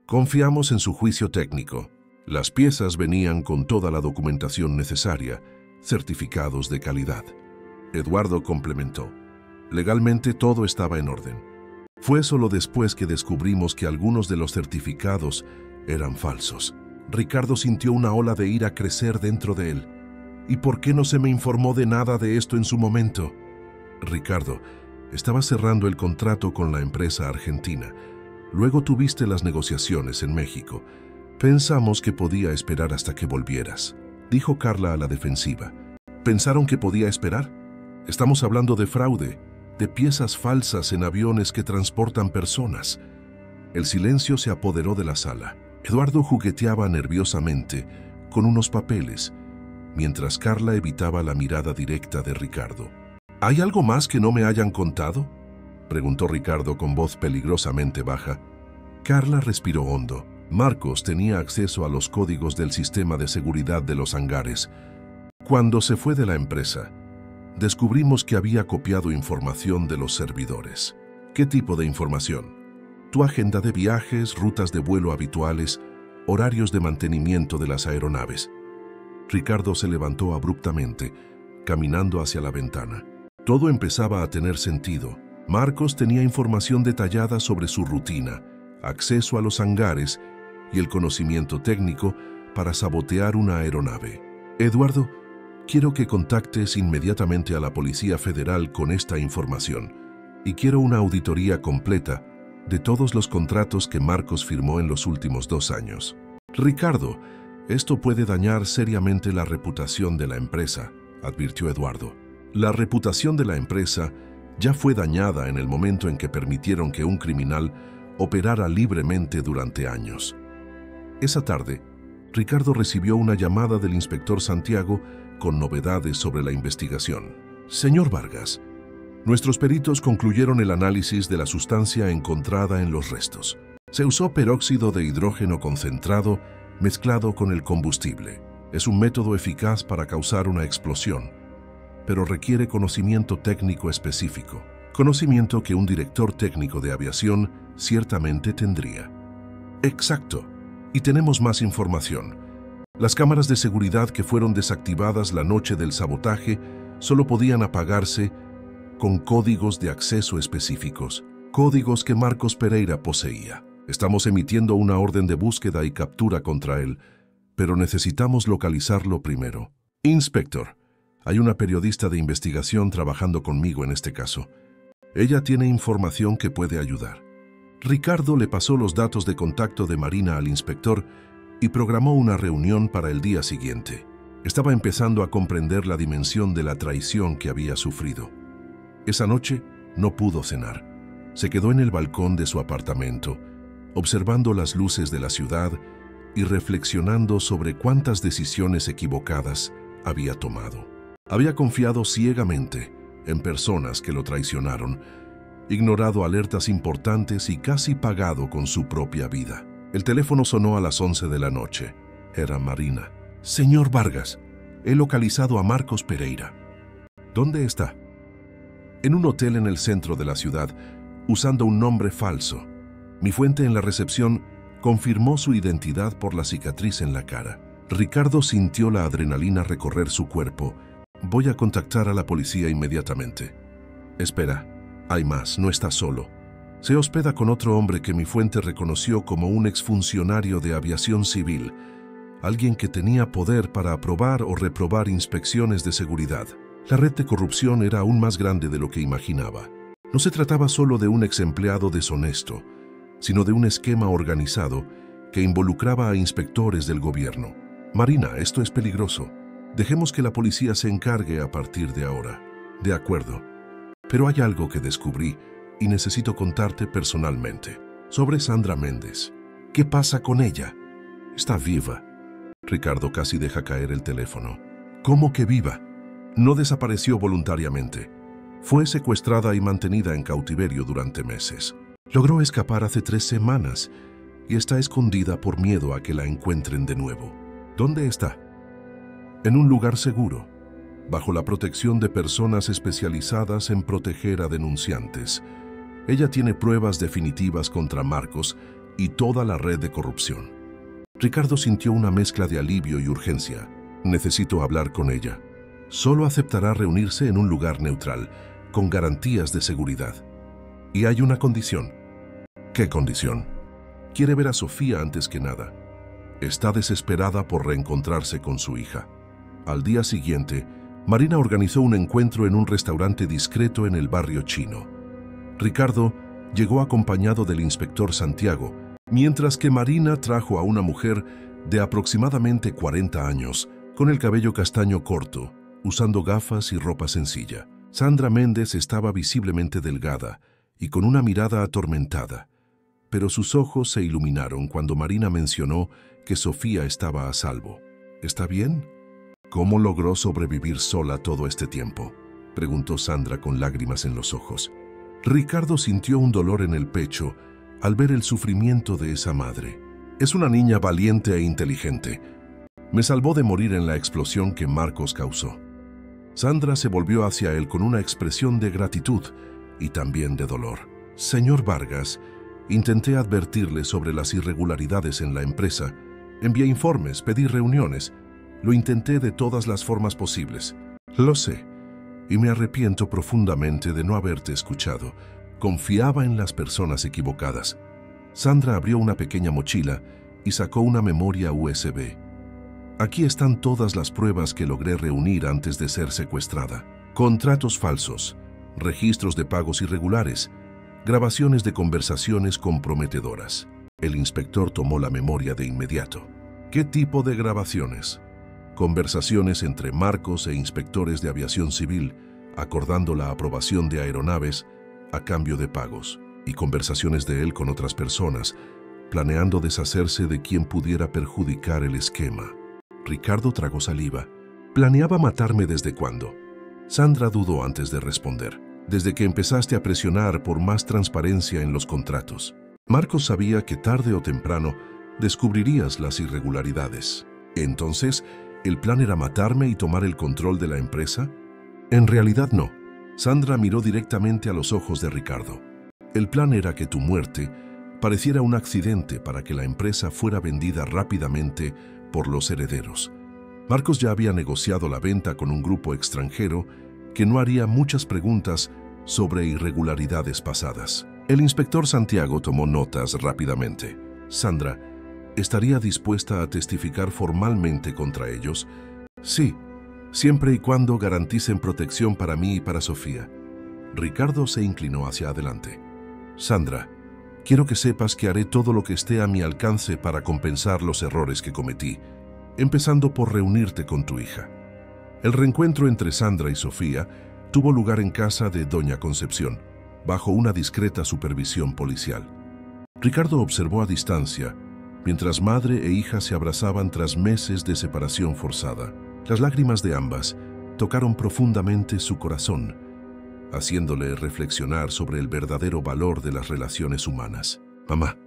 «Confiamos en su juicio técnico. Las piezas venían con toda la documentación necesaria, certificados de calidad». Eduardo complementó. «Legalmente todo estaba en orden. Fue solo después que descubrimos que algunos de los certificados eran falsos». Ricardo sintió una ola de ira crecer dentro de él. «¿Y por qué no se me informó de nada de esto en su momento?». «Ricardo, estaba cerrando el contrato con la empresa argentina. Luego tuviste las negociaciones en México. Pensamos que podía esperar hasta que volvieras, dijo Carla a la defensiva. ¿Pensaron que podía esperar? Estamos hablando de fraude, de piezas falsas en aviones que transportan personas. El silencio se apoderó de la sala. Eduardo jugueteaba nerviosamente con unos papeles, mientras Carla evitaba la mirada directa de Ricardo. ¿Hay algo más que no me hayan contado?, preguntó Ricardo con voz peligrosamente baja. Carla respiró hondo. Marcos tenía acceso a los códigos del sistema de seguridad de los hangares. Cuando se fue de la empresa, descubrimos que había copiado información de los servidores. ¿Qué tipo de información? Tu agenda de viajes, rutas de vuelo habituales, horarios de mantenimiento de las aeronaves. Ricardo se levantó abruptamente, caminando hacia la ventana. Todo empezaba a tener sentido. Marcos tenía información detallada sobre su rutina, acceso a los hangares y el conocimiento técnico para sabotear una aeronave. Eduardo, quiero que contactes inmediatamente a la Policía Federal con esta información y quiero una auditoría completa de todos los contratos que Marcos firmó en los últimos 2 años. Ricardo, esto puede dañar seriamente la reputación de la empresa, advirtió Eduardo. La reputación de la empresa ya fue dañada en el momento en que permitieron que un criminal operara libremente durante años. Esa tarde, Ricardo recibió una llamada del inspector Santiago con novedades sobre la investigación. Señor Vargas, nuestros peritos concluyeron el análisis de la sustancia encontrada en los restos. Se usó peróxido de hidrógeno concentrado mezclado con el combustible. Es un método eficaz para causar una explosión, pero requiere conocimiento técnico específico, conocimiento que un director técnico de aviación ciertamente tendría. Exacto, y tenemos más información. Las cámaras de seguridad que fueron desactivadas la noche del sabotaje solo podían apagarse con códigos de acceso específicos, códigos que Marcos Pereira poseía. Estamos emitiendo una orden de búsqueda y captura contra él, pero necesitamos localizarlo primero. Inspector, hay una periodista de investigación trabajando conmigo en este caso. Ella tiene información que puede ayudar. Ricardo le pasó los datos de contacto de Marina al inspector y programó una reunión para el día siguiente. Estaba empezando a comprender la dimensión de la traición que había sufrido. Esa noche no pudo cenar. Se quedó en el balcón de su apartamento, observando las luces de la ciudad y reflexionando sobre cuántas decisiones equivocadas había tomado. Había confiado ciegamente en personas que lo traicionaron, ignorado alertas importantes y casi pagado con su propia vida. El teléfono sonó a las 11 de la noche. Era Marina. Señor Vargas, he localizado a Marcos Pereira. ¿Dónde está? En un hotel en el centro de la ciudad, usando un nombre falso. Mi fuente en la recepción confirmó su identidad por la cicatriz en la cara. Ricardo sintió la adrenalina recorrer su cuerpo. Voy a contactar a la policía inmediatamente. Espera, hay más, no está solo. Se hospeda con otro hombre que mi fuente reconoció como un exfuncionario de aviación civil, alguien que tenía poder para aprobar o reprobar inspecciones de seguridad. La red de corrupción era aún más grande de lo que imaginaba. No se trataba solo de un ex empleado deshonesto, sino de un esquema organizado que involucraba a inspectores del gobierno. Marina, esto es peligroso. Dejemos que la policía se encargue a partir de ahora. De acuerdo. Pero hay algo que descubrí y necesito contarte personalmente. Sobre Sandra Méndez. ¿Qué pasa con ella? Está viva. Ricardo casi deja caer el teléfono. ¿Cómo que viva? No desapareció voluntariamente. Fue secuestrada y mantenida en cautiverio durante meses. Logró escapar hace 3 semanas y está escondida por miedo a que la encuentren de nuevo. ¿Dónde está? En un lugar seguro, bajo la protección de personas especializadas en proteger a denunciantes. Ella tiene pruebas definitivas contra Marcos y toda la red de corrupción. Ricardo sintió una mezcla de alivio y urgencia. Necesito hablar con ella. Solo aceptará reunirse en un lugar neutral, con garantías de seguridad. Y hay una condición. ¿Qué condición? Quiere ver a Sofía antes que nada. Está desesperada por reencontrarse con su hija. Al día siguiente, Marina organizó un encuentro en un restaurante discreto en el barrio chino. Ricardo llegó acompañado del inspector Santiago, mientras que Marina trajo a una mujer de aproximadamente 40 años, con el cabello castaño corto, usando gafas y ropa sencilla. Sandra Méndez estaba visiblemente delgada y con una mirada atormentada, pero sus ojos se iluminaron cuando Marina mencionó que Sofía estaba a salvo. ¿Está bien? ¿Cómo logró sobrevivir sola todo este tiempo?, preguntó Sandra con lágrimas en los ojos. Ricardo sintió un dolor en el pecho al ver el sufrimiento de esa madre. Es una niña valiente e inteligente. Me salvó de morir en la explosión que Marcos causó. Sandra se volvió hacia él con una expresión de gratitud y también de dolor. Señor Vargas, intenté advertirle sobre las irregularidades en la empresa. Envié informes, pedí reuniones. Lo intenté de todas las formas posibles. Lo sé, y me arrepiento profundamente de no haberte escuchado. Confiaba en las personas equivocadas. Sandra abrió una pequeña mochila y sacó una memoria USB. Aquí están todas las pruebas que logré reunir antes de ser secuestrada. Contratos falsos, registros de pagos irregulares, grabaciones de conversaciones comprometedoras. El inspector tomó la memoria de inmediato. ¿Qué tipo de grabaciones? Conversaciones entre Marcos e inspectores de aviación civil, acordando la aprobación de aeronaves a cambio de pagos, y conversaciones de él con otras personas, planeando deshacerse de quien pudiera perjudicar el esquema. Ricardo tragó saliva. ¿Planeaba matarme desde cuándo? Sandra dudó antes de responder. Desde que empezaste a presionar por más transparencia en los contratos. Marcos sabía que tarde o temprano descubrirías las irregularidades. Entonces, ¿el plan era matarme y tomar el control de la empresa? En realidad no. Sandra miró directamente a los ojos de Ricardo. El plan era que tu muerte pareciera un accidente para que la empresa fuera vendida rápidamente por los herederos. Marcos ya había negociado la venta con un grupo extranjero que no haría muchas preguntas sobre irregularidades pasadas. El inspector Santiago tomó notas rápidamente. Sandra, ¿estaría dispuesta a testificar formalmente contra ellos? Sí, siempre y cuando garanticen protección para mí y para Sofía. Ricardo se inclinó hacia adelante. Sandra, quiero que sepas que haré todo lo que esté a mi alcance para compensar los errores que cometí, empezando por reunirte con tu hija. El reencuentro entre Sandra y Sofía tuvo lugar en casa de Doña Concepción, bajo una discreta supervisión policial. Ricardo observó a distancia, mientras madre e hija se abrazaban tras meses de separación forzada. Las lágrimas de ambas tocaron profundamente su corazón, haciéndole reflexionar sobre el verdadero valor de las relaciones humanas. Mamá,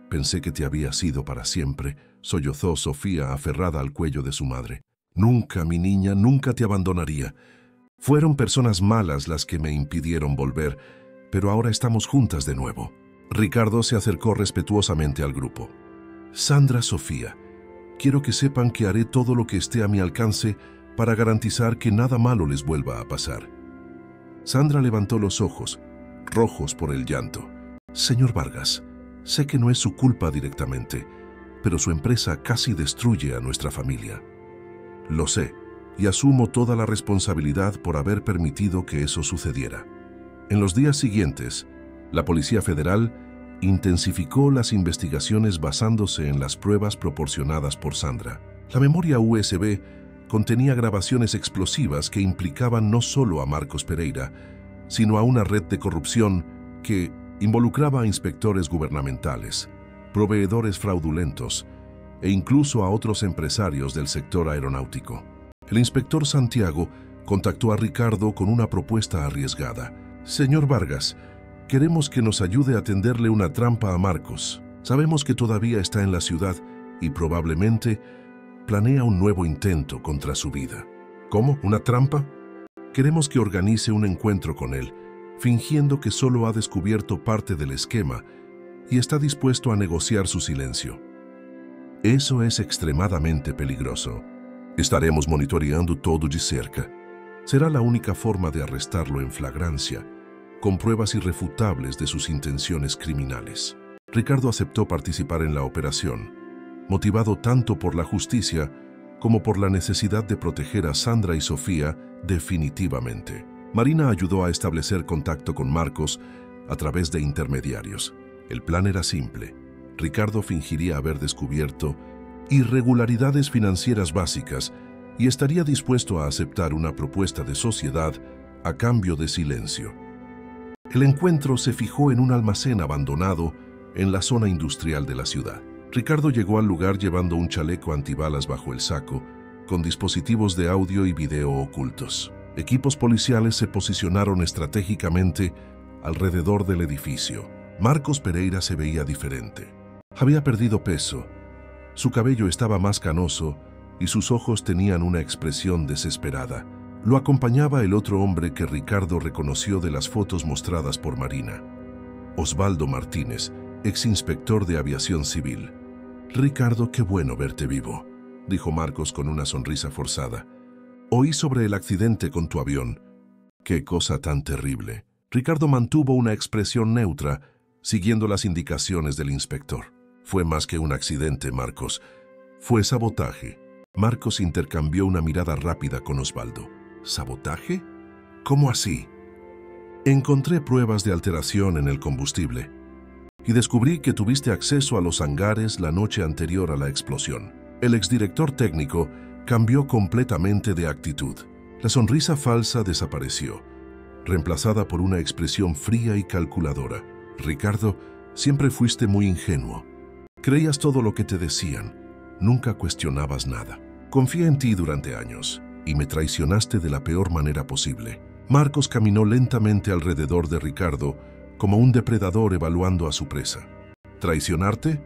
pensé que te habías ido para siempre, sollozó Sofía aferrada al cuello de su madre. Nunca, mi niña, nunca te abandonaría. Fueron personas malas las que me impidieron volver, pero ahora estamos juntas de nuevo. Ricardo se acercó respetuosamente al grupo. Sandra, Sofía, quiero que sepan que haré todo lo que esté a mi alcance para garantizar que nada malo les vuelva a pasar. Sandra levantó los ojos, rojos por el llanto. Señor Vargas, sé que no es su culpa directamente, pero su empresa casi destruye a nuestra familia. Lo sé, y asumo toda la responsabilidad por haber permitido que eso sucediera. En los días siguientes, la Policía Federal intensificó las investigaciones basándose en las pruebas proporcionadas por Sandra. La memoria USB contenía grabaciones explosivas que implicaban no solo a Marcos Pereira, sino a una red de corrupción que involucraba a inspectores gubernamentales, proveedores fraudulentos e incluso a otros empresarios del sector aeronáutico. El inspector Santiago contactó a Ricardo con una propuesta arriesgada. Señor Vargas, queremos que nos ayude a tenderle una trampa a Marcos. Sabemos que todavía está en la ciudad y probablemente planea un nuevo intento contra su vida. ¿Cómo? ¿Una trampa? Queremos que organice un encuentro con él, fingiendo que solo ha descubierto parte del esquema y está dispuesto a negociar su silencio. Eso es extremadamente peligroso. Estaremos monitoreando todo de cerca. Será la única forma de arrestarlo en flagrancia, con pruebas irrefutables de sus intenciones criminales. Ricardo aceptó participar en la operación, motivado tanto por la justicia como por la necesidad de proteger a Sandra y Sofía definitivamente. Marina ayudó a establecer contacto con Marcos, a través de intermediarios. El plan era simple. Ricardo fingiría haber descubierto irregularidades financieras básicas y estaría dispuesto a aceptar una propuesta de sociedad a cambio de silencio. El encuentro se fijó en un almacén abandonado en la zona industrial de la ciudad. Ricardo llegó al lugar llevando un chaleco antibalas bajo el saco, con dispositivos de audio y video ocultos. Equipos policiales se posicionaron estratégicamente alrededor del edificio. Marcos Pereira se veía diferente. Había perdido peso, su cabello estaba más canoso y sus ojos tenían una expresión desesperada. Lo acompañaba el otro hombre que Ricardo reconoció de las fotos mostradas por Marina. Osvaldo Martínez, exinspector de aviación civil. «Ricardo, qué bueno verte vivo», dijo Marcos con una sonrisa forzada. «Oí sobre el accidente con tu avión. Qué cosa tan terrible». Ricardo mantuvo una expresión neutra, siguiendo las indicaciones del inspector. «Fue más que un accidente, Marcos. Fue sabotaje». Marcos intercambió una mirada rápida con Osvaldo. ¿Sabotaje? ¿Cómo así? Encontré pruebas de alteración en el combustible y descubrí que tuviste acceso a los hangares la noche anterior a la explosión. El exdirector técnico cambió completamente de actitud. La sonrisa falsa desapareció, reemplazada por una expresión fría y calculadora. «Ricardo, siempre fuiste muy ingenuo. Creías todo lo que te decían. Nunca cuestionabas nada. Confié en ti durante años y me traicionaste de la peor manera posible». Marcos caminó lentamente alrededor de Ricardo como un depredador evaluando a su presa. ¿Traicionarte?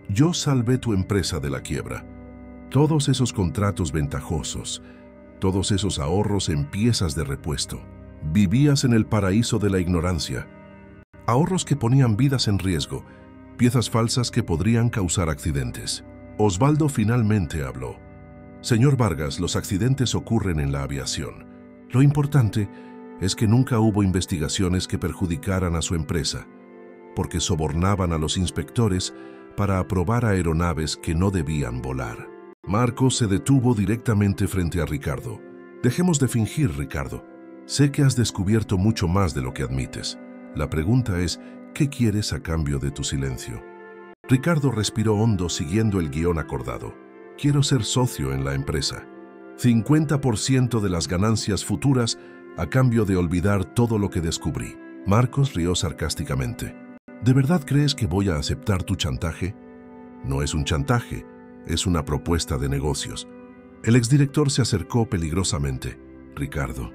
Yo salvé tu empresa de la quiebra. Todos esos contratos ventajosos, todos esos ahorros en piezas de repuesto. Vivías en el paraíso de la ignorancia. Ahorros que ponían vidas en riesgo, piezas falsas que podrían causar accidentes. Osvaldo finalmente habló. «Señor Vargas, los accidentes ocurren en la aviación. Lo importante es que nunca hubo investigaciones que perjudicaran a su empresa, porque sobornaban a los inspectores para aprobar aeronaves que no debían volar». Marcos se detuvo directamente frente a Ricardo. «Dejemos de fingir, Ricardo. Sé que has descubierto mucho más de lo que admites. La pregunta es, ¿qué quieres a cambio de tu silencio?». Ricardo respiró hondo siguiendo el guión acordado. «Quiero ser socio en la empresa. 50% de las ganancias futuras a cambio de olvidar todo lo que descubrí». Marcos rió sarcásticamente. «¿De verdad crees que voy a aceptar tu chantaje?». «No es un chantaje, es una propuesta de negocios». El exdirector se acercó peligrosamente. «Ricardo,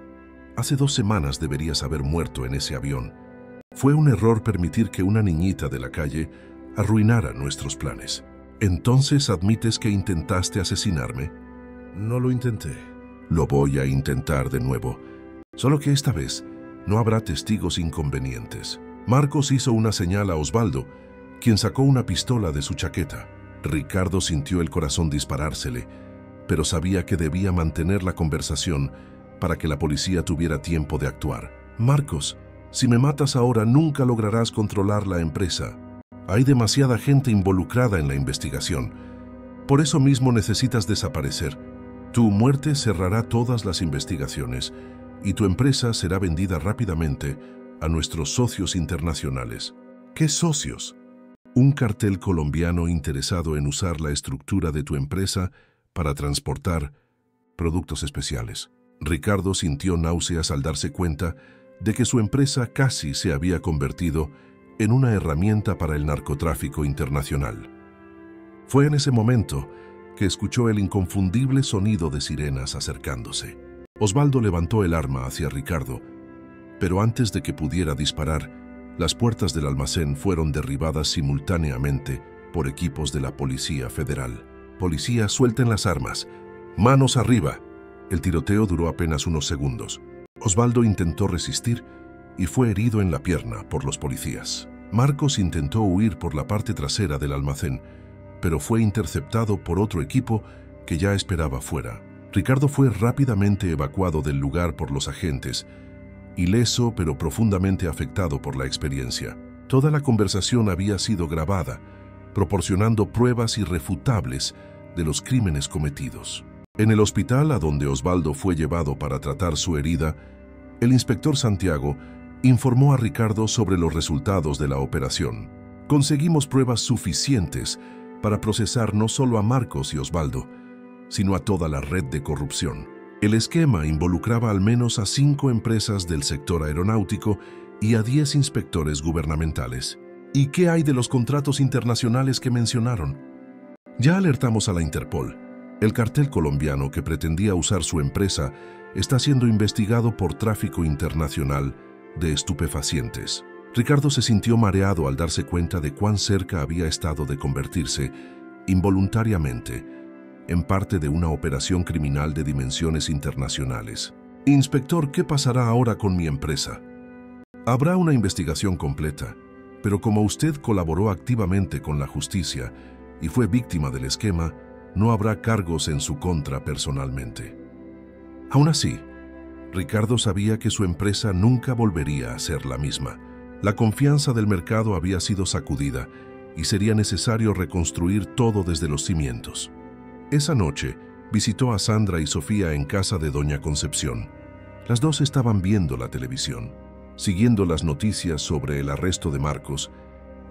hace 2 semanas deberías haber muerto en ese avión. Fue un error permitir que una niñita de la calle arruinara nuestros planes. ¿Entonces admites que intentaste asesinarme?». «No lo intenté». «Lo voy a intentar de nuevo. Solo que esta vez no habrá testigos inconvenientes». Marcos hizo una señal a Osvaldo, quien sacó una pistola de su chaqueta. Ricardo sintió el corazón disparársele, pero sabía que debía mantener la conversación para que la policía tuviera tiempo de actuar. «Marcos, si me matas ahora nunca lograrás controlar la empresa. Hay demasiada gente involucrada en la investigación. Por eso mismo necesitas desaparecer. Tu muerte cerrará todas las investigaciones y tu empresa será vendida rápidamente a nuestros socios internacionales». «¿Qué socios?». «Un cartel colombiano interesado en usar la estructura de tu empresa para transportar productos especiales». Ricardo sintió náuseas al darse cuenta de que su empresa casi se había convertido en una herramienta para el narcotráfico internacional. Fue en ese momento que escuchó el inconfundible sonido de sirenas acercándose. Osvaldo levantó el arma hacia Ricardo, pero antes de que pudiera disparar, las puertas del almacén fueron derribadas simultáneamente por equipos de la Policía Federal. «Policía, suelten las armas. Manos arriba». El tiroteo duró apenas unos segundos. Osvaldo intentó resistir y fue herido en la pierna por los policías. Marcos intentó huir por la parte trasera del almacén, pero fue interceptado por otro equipo que ya esperaba fuera. Ricardo fue rápidamente evacuado del lugar por los agentes, ileso pero profundamente afectado por la experiencia. Toda la conversación había sido grabada, proporcionando pruebas irrefutables de los crímenes cometidos. En el hospital a donde Osvaldo fue llevado para tratar su herida, el inspector Santiago informó a Ricardo sobre los resultados de la operación. Conseguimos pruebas suficientes para procesar no solo a Marcos y Osvaldo, sino a toda la red de corrupción. El esquema involucraba al menos a 5 empresas del sector aeronáutico y a 10 inspectores gubernamentales. ¿Y qué hay de los contratos internacionales que mencionaron? Ya alertamos a la Interpol. El cartel colombiano que pretendía usar su empresa está siendo investigado por tráfico internacional de estupefacientes. Ricardo se sintió mareado al darse cuenta de cuán cerca había estado de convertirse, involuntariamente, en parte de una operación criminal de dimensiones internacionales. Inspector, ¿qué pasará ahora con mi empresa? Habrá una investigación completa, pero como usted colaboró activamente con la justicia y fue víctima del esquema, no habrá cargos en su contra personalmente. Aún así, Ricardo sabía que su empresa nunca volvería a ser la misma. La confianza del mercado había sido sacudida y sería necesario reconstruir todo desde los cimientos. Esa noche, visitó a Sandra y Sofía en casa de Doña Concepción. Las dos estaban viendo la televisión, siguiendo las noticias sobre el arresto de Marcos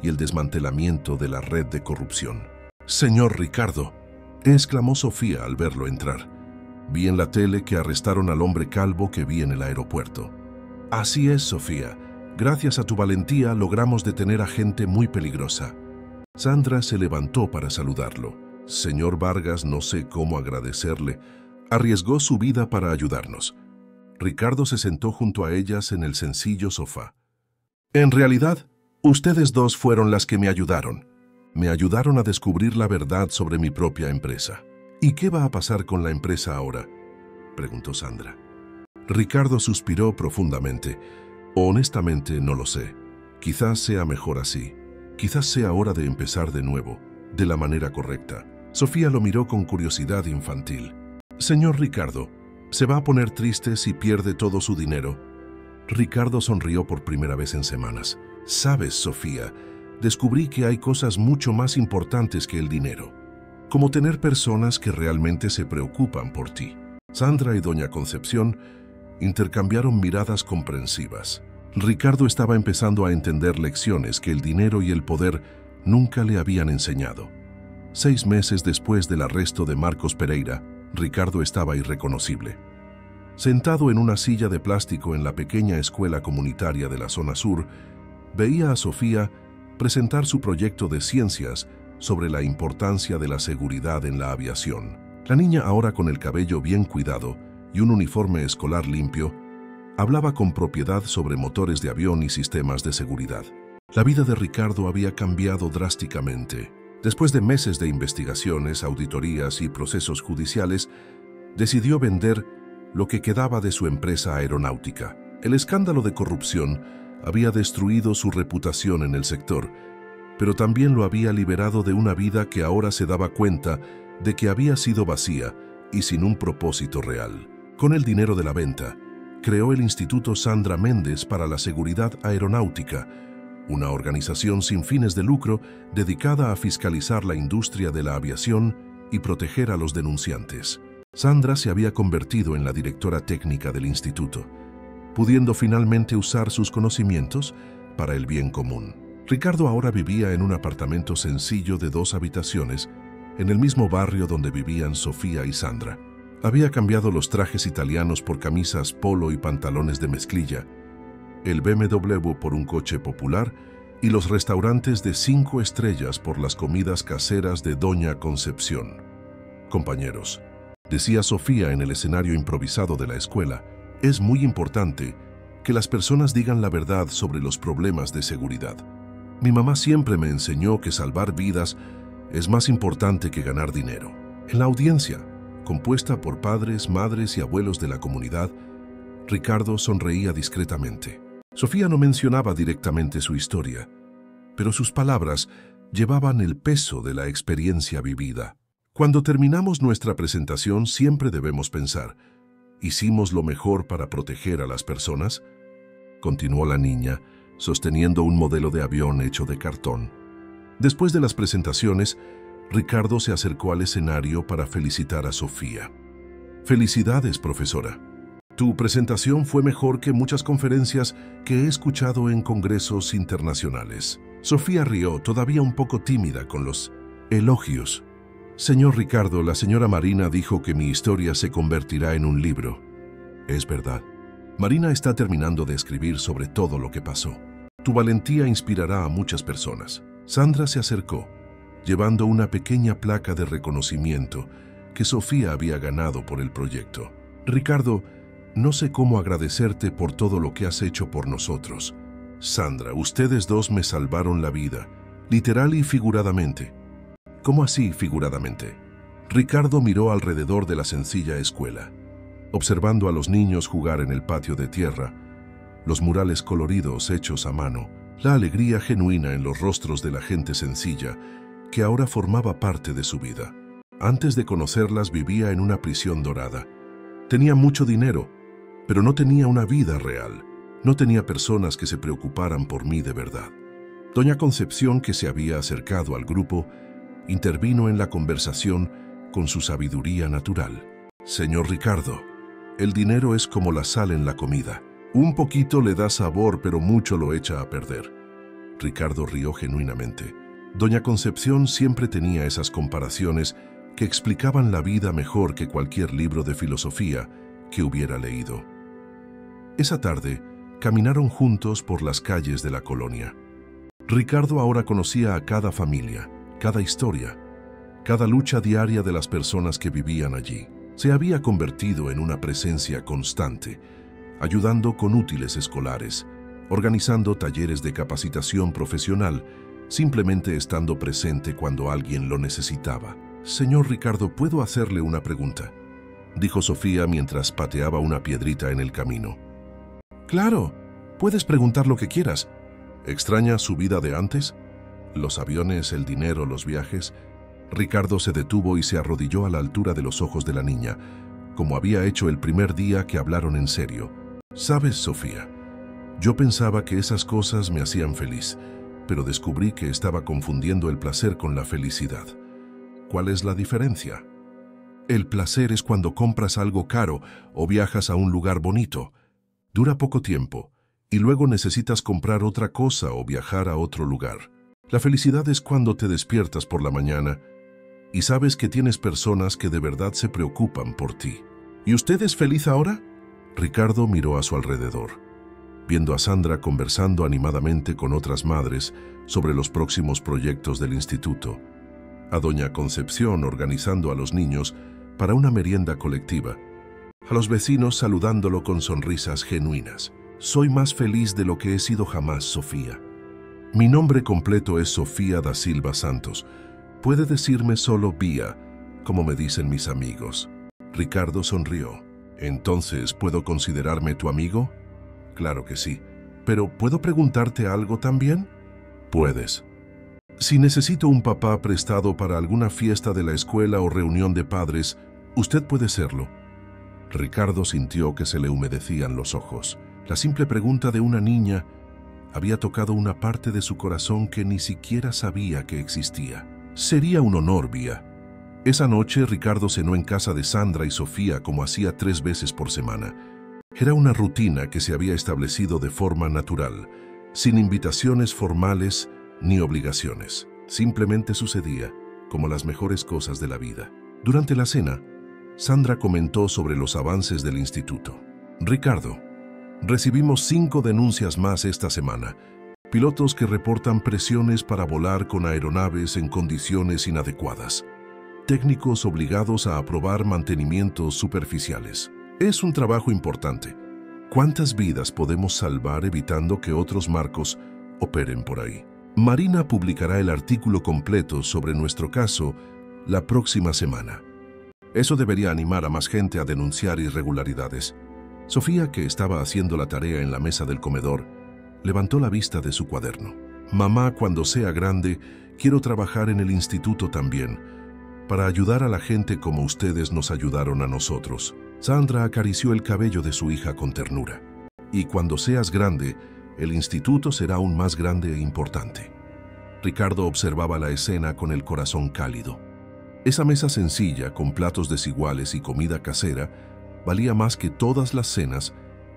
y el desmantelamiento de la red de corrupción. «Señor Ricardo», exclamó Sofía al verlo entrar. «Vi en la tele que arrestaron al hombre calvo que vi en el aeropuerto». «Así es, Sofía. Gracias a tu valentía logramos detener a gente muy peligrosa». Sandra se levantó para saludarlo. «Señor Vargas, no sé cómo agradecerle. Arriesgó su vida para ayudarnos». Ricardo se sentó junto a ellas en el sencillo sofá. «En realidad, ustedes dos fueron las que me ayudaron. Me ayudaron a descubrir la verdad sobre mi propia empresa». «¿Y qué va a pasar con la empresa ahora?», preguntó Sandra. Ricardo suspiró profundamente. «Honestamente, no lo sé. Quizás sea mejor así. Quizás sea hora de empezar de nuevo, de la manera correcta». Sofía lo miró con curiosidad infantil. «Señor Ricardo, ¿se va a poner triste si pierde todo su dinero?». Ricardo sonrió por primera vez en semanas. «Sabes, Sofía, descubrí que hay cosas mucho más importantes que el dinero, como tener personas que realmente se preocupan por ti». Sandra y Doña Concepción intercambiaron miradas comprensivas. Ricardo estaba empezando a entender lecciones que el dinero y el poder nunca le habían enseñado. 6 meses después del arresto de Marcos Pereira, Ricardo estaba irreconocible. Sentado en una silla de plástico en la pequeña escuela comunitaria de la zona sur, veía a Sofía presentar su proyecto de ciencias sobre la importancia de la seguridad en la aviación. La niña, ahora con el cabello bien cuidado y un uniforme escolar limpio, hablaba con propiedad sobre motores de avión y sistemas de seguridad. La vida de Ricardo había cambiado drásticamente. Después de meses de investigaciones, auditorías y procesos judiciales, decidió vender lo que quedaba de su empresa aeronáutica. El escándalo de corrupción había destruido su reputación en el sector, pero también lo había liberado de una vida que ahora se daba cuenta de que había sido vacía y sin un propósito real. Con el dinero de la venta, creó el Instituto Sandra Méndez para la Seguridad Aeronáutica, una organización sin fines de lucro dedicada a fiscalizar la industria de la aviación y proteger a los denunciantes. Sandra se había convertido en la directora técnica del instituto, pudiendo finalmente usar sus conocimientos para el bien común. Ricardo ahora vivía en un apartamento sencillo de 2 habitaciones, en el mismo barrio donde vivían Sofía y Sandra. Había cambiado los trajes italianos por camisas polo y pantalones de mezclilla, el BMW por un coche popular y los restaurantes de 5 estrellas por las comidas caseras de Doña Concepción. «Compañeros», decía Sofía en el escenario improvisado de la escuela, «es muy importante que las personas digan la verdad sobre los problemas de seguridad. Mi mamá siempre me enseñó que salvar vidas es más importante que ganar dinero». En la audiencia, compuesta por padres, madres y abuelos de la comunidad, Ricardo sonreía discretamente. Sofía no mencionaba directamente su historia, pero sus palabras llevaban el peso de la experiencia vivida. Cuando terminamos nuestra presentación siempre debemos pensar, ¿hicimos lo mejor para proteger a las personas?, continuó la niña, sosteniendo un modelo de avión hecho de cartón. Después de las presentaciones, Ricardo se acercó al escenario para felicitar a Sofía. «Felicidades, profesora. Tu presentación fue mejor que muchas conferencias que he escuchado en congresos internacionales. Sofía rió, todavía un poco tímida con los elogios. Señor Ricardo, la señora Marina dijo que mi historia se convertirá en un libro. Es verdad. Marina está terminando de escribir sobre todo lo que pasó. Tu valentía inspirará a muchas personas. Sandra se acercó, llevando una pequeña placa de reconocimiento que Sofía había ganado por el proyecto. Ricardo, no sé cómo agradecerte por todo lo que has hecho por nosotros. Sandra, ustedes dos me salvaron la vida, literal y figuradamente. ¿Cómo así figuradamente? Ricardo miró alrededor de la sencilla escuela, observando a los niños jugar en el patio de tierra, los murales coloridos hechos a mano, la alegría genuina en los rostros de la gente sencilla que ahora formaba parte de su vida. Antes de conocerlas vivía en una prisión dorada. Tenía mucho dinero, pero no tenía una vida real. No tenía personas que se preocuparan por mí de verdad. Doña Concepción, que se había acercado al grupo, intervino en la conversación con su sabiduría natural. Señor Ricardo, el dinero es como la sal en la comida. Un poquito le da sabor, pero mucho lo echa a perder. Ricardo rió genuinamente. Doña Concepción siempre tenía esas comparaciones que explicaban la vida mejor que cualquier libro de filosofía que hubiera leído. Esa tarde, caminaron juntos por las calles de la colonia. Ricardo ahora conocía a cada familia, cada historia, cada lucha diaria de las personas que vivían allí. Se había convertido en una presencia constante, ayudando con útiles escolares, organizando talleres de capacitación profesional, simplemente estando presente cuando alguien lo necesitaba. Señor Ricardo, ¿puedo hacerle una pregunta?, dijo Sofía mientras pateaba una piedrita en el camino. Claro, puedes preguntar lo que quieras. ¿Extraña su vida de antes? ¿Los aviones, el dinero, los viajes? Ricardo se detuvo y se arrodilló a la altura de los ojos de la niña, como había hecho el primer día que hablaron en serio. ¿Sabes, Sofía? Yo pensaba que esas cosas me hacían feliz, pero descubrí que estaba confundiendo el placer con la felicidad. ¿Cuál es la diferencia? El placer es cuando compras algo caro o viajas a un lugar bonito. Dura poco tiempo, y luego necesitas comprar otra cosa o viajar a otro lugar. La felicidad es cuando te despiertas por la mañana y sabes que tienes personas que de verdad se preocupan por ti. ¿Y usted es feliz ahora? Ricardo miró a su alrededor, viendo a Sandra conversando animadamente con otras madres sobre los próximos proyectos del instituto, a doña Concepción organizando a los niños para una merienda colectiva, a los vecinos saludándolo con sonrisas genuinas. Soy más feliz de lo que he sido jamás, Sofía. Mi nombre completo es Sofía da Silva Santos. Puede decirme solo Vía, como me dicen mis amigos. Ricardo sonrió. ¿Entonces puedo considerarme tu amigo? Claro que sí. ¿Pero puedo preguntarte algo también? Puedes. Si necesito un papá prestado para alguna fiesta de la escuela o reunión de padres, usted puede serlo. Ricardo sintió que se le humedecían los ojos. La simple pregunta de una niña había tocado una parte de su corazón que ni siquiera sabía que existía. Sería un honor, Vía. Esa noche Ricardo cenó en casa de Sandra y Sofía como hacía 3 veces por semana. Era una rutina que se había establecido de forma natural, sin invitaciones formales ni obligaciones. Simplemente sucedía, como las mejores cosas de la vida. Durante la cena, Sandra comentó sobre los avances del instituto. Ricardo, recibimos 5 denuncias más esta semana. Pilotos que reportan presiones para volar con aeronaves en condiciones inadecuadas. Técnicos obligados a aprobar mantenimientos superficiales. Es un trabajo importante. ¿Cuántas vidas podemos salvar evitando que otros marcos operen por ahí? Marina publicará el artículo completo sobre nuestro caso la próxima semana. Eso debería animar a más gente a denunciar irregularidades. Sofía, que estaba haciendo la tarea en la mesa del comedor, levantó la vista de su cuaderno. Mamá, cuando sea grande, quiero trabajar en el instituto también, para ayudar a la gente como ustedes nos ayudaron a nosotros. Sandra acarició el cabello de su hija con ternura. Y cuando seas grande, el instituto será aún más grande e importante. Ricardo observaba la escena con el corazón cálido. Esa mesa sencilla, con platos desiguales y comida casera, valía más que todas las cenas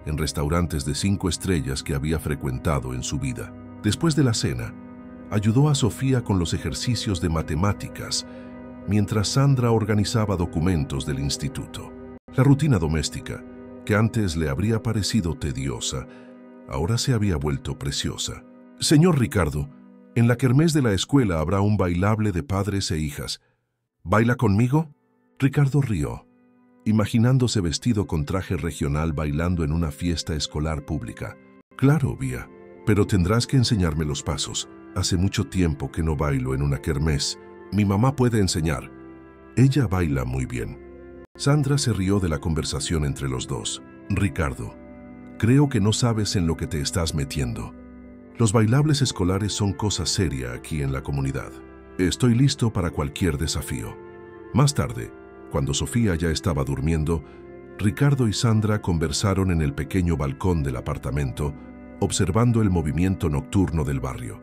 en restaurantes de 5 estrellas que había frecuentado en su vida. Después de la cena, ayudó a Sofía con los ejercicios de matemáticas, mientras Sandra organizaba documentos del instituto. La rutina doméstica, que antes le habría parecido tediosa, ahora se había vuelto preciosa. Señor Ricardo, en la kermés de la escuela habrá un bailable de padres e hijas. ¿Baila conmigo? Ricardo rió, imaginándose vestido con traje regional bailando en una fiesta escolar pública. Claro, Vía, pero tendrás que enseñarme los pasos. Hace mucho tiempo que no bailo en una kermés. Mi mamá puede enseñar. Ella baila muy bien. Sandra se rió de la conversación entre los dos. Ricardo, creo que no sabes en lo que te estás metiendo. Los bailables escolares son cosa seria aquí en la comunidad. Estoy listo para cualquier desafío. Más tarde, cuando Sofía ya estaba durmiendo, Ricardo y Sandra conversaron en el pequeño balcón del apartamento, observando el movimiento nocturno del barrio.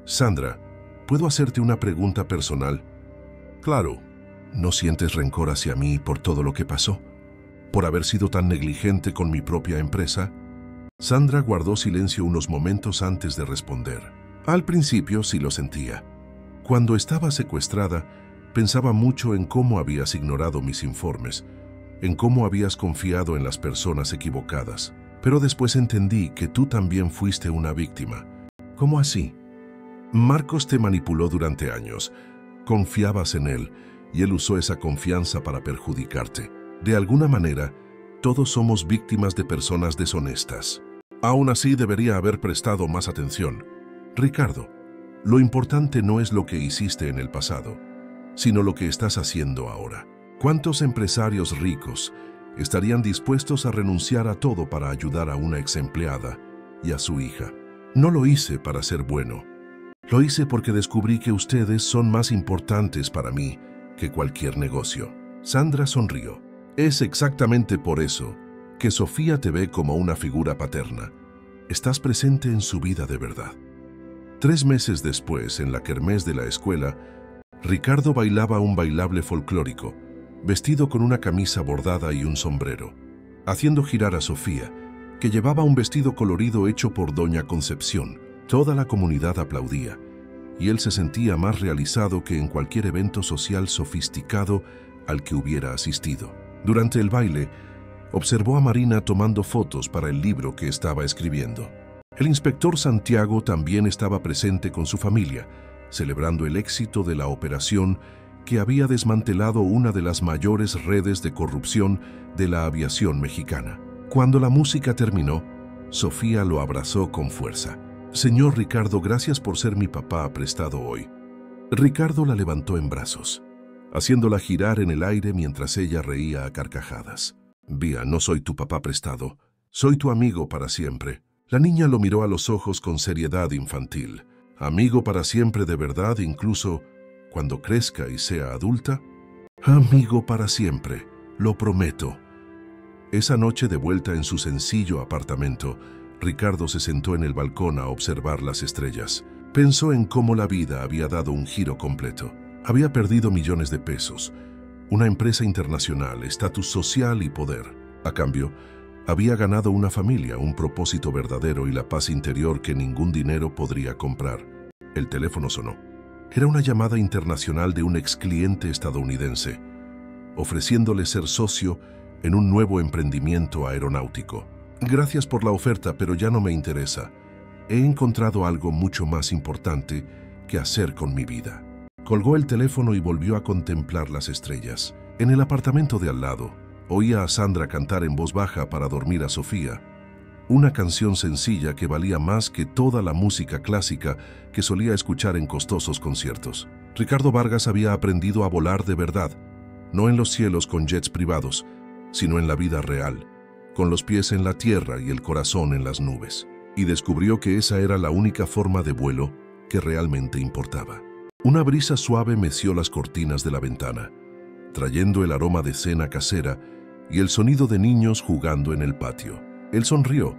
Sandra, ¿puedo hacerte una pregunta personal? Claro. ¿No sientes rencor hacia mí por todo lo que pasó? ¿Por haber sido tan negligente con mi propia empresa? Sandra guardó silencio unos momentos antes de responder. Al principio sí lo sentía. Cuando estaba secuestrada, pensaba mucho en cómo habías ignorado mis informes, en cómo habías confiado en las personas equivocadas. Pero después entendí que tú también fuiste una víctima. ¿Cómo así? Marcos te manipuló durante años. Confiabas en él y él usó esa confianza para perjudicarte. De alguna manera, todos somos víctimas de personas deshonestas. Aún así, debería haber prestado más atención. Ricardo, lo importante no es lo que hiciste en el pasado, sino lo que estás haciendo ahora. ¿Cuántos empresarios ricos estarían dispuestos a renunciar a todo para ayudar a una ex empleada y a su hija? No lo hice para ser bueno. Lo hice porque descubrí que ustedes son más importantes para mí que cualquier negocio. Sandra sonrió. Es exactamente por eso que Sofía te ve como una figura paterna. Estás presente en su vida de verdad. 3 meses después, en la kermés de la escuela, Ricardo bailaba un bailable folclórico, vestido con una camisa bordada y un sombrero, haciendo girar a Sofía, que llevaba un vestido colorido hecho por Doña Concepción. Toda la comunidad aplaudía, y él se sentía más realizado que en cualquier evento social sofisticado al que hubiera asistido. Durante el baile, observó a Marina tomando fotos para el libro que estaba escribiendo. El inspector Santiago también estaba presente con su familia, celebrando el éxito de la operación que había desmantelado una de las mayores redes de corrupción de la aviación mexicana. Cuando la música terminó, Sofía lo abrazó con fuerza. Señor Ricardo, gracias por ser mi papá prestado hoy. Ricardo la levantó en brazos, haciéndola girar en el aire mientras ella reía a carcajadas. Vía, no soy tu papá prestado, soy tu amigo para siempre. La niña lo miró a los ojos con seriedad infantil. ¿Amigo para siempre de verdad, incluso cuando crezca y sea adulta? Amigo para siempre, lo prometo. Esa noche, de vuelta en su sencillo apartamento, Ricardo se sentó en el balcón a observar las estrellas. Pensó en cómo la vida había dado un giro completo. Había perdido millones de pesos, una empresa internacional, estatus social y poder. A cambio, había ganado una familia, un propósito verdadero y la paz interior que ningún dinero podría comprar. El teléfono sonó. Era una llamada internacional de un ex cliente estadounidense, ofreciéndole ser socio en un nuevo emprendimiento aeronáutico. Gracias por la oferta, pero ya no me interesa. He encontrado algo mucho más importante que hacer con mi vida. Colgó el teléfono y volvió a contemplar las estrellas. En el apartamento de al lado, oía a Sandra cantar en voz baja para dormir a Sofía, una canción sencilla que valía más que toda la música clásica que solía escuchar en costosos conciertos. Ricardo Vargas había aprendido a volar de verdad, no en los cielos con jets privados, sino en la vida real, con los pies en la tierra y el corazón en las nubes. Y descubrió que esa era la única forma de vuelo que realmente importaba. Una brisa suave meció las cortinas de la ventana, trayendo el aroma de cena casera y el sonido de niños jugando en el patio. Él sonrió,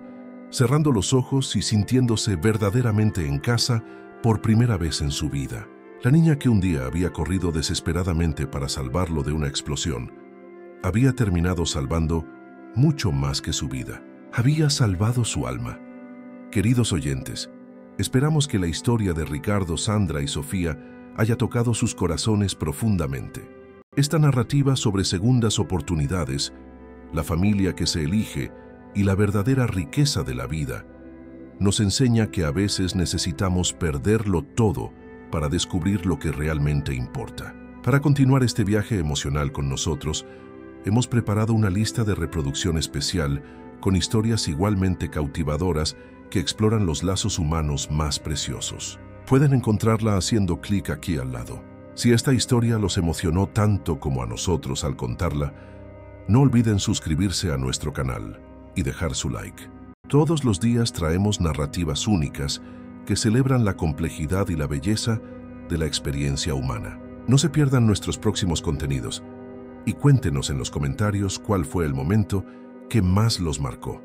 cerrando los ojos y sintiéndose verdaderamente en casa por primera vez en su vida. La niña que un día había corrido desesperadamente para salvarlo de una explosión, había terminado salvando mucho más que su vida. Había salvado su alma. Queridos oyentes, esperamos que la historia de Ricardo, Sandra y Sofía haya tocado sus corazones profundamente. Esta narrativa sobre segundas oportunidades, la familia que se elige y la verdadera riqueza de la vida, nos enseña que a veces necesitamos perderlo todo para descubrir lo que realmente importa. Para continuar este viaje emocional con nosotros, hemos preparado una lista de reproducción especial con historias igualmente cautivadoras que exploran los lazos humanos más preciosos. Pueden encontrarla haciendo clic aquí al lado. Si esta historia los emocionó tanto como a nosotros al contarla, no olviden suscribirse a nuestro canal y dejar su like. Todos los días traemos narrativas únicas que celebran la complejidad y la belleza de la experiencia humana. No se pierdan nuestros próximos contenidos y cuéntenos en los comentarios cuál fue el momento que más los marcó.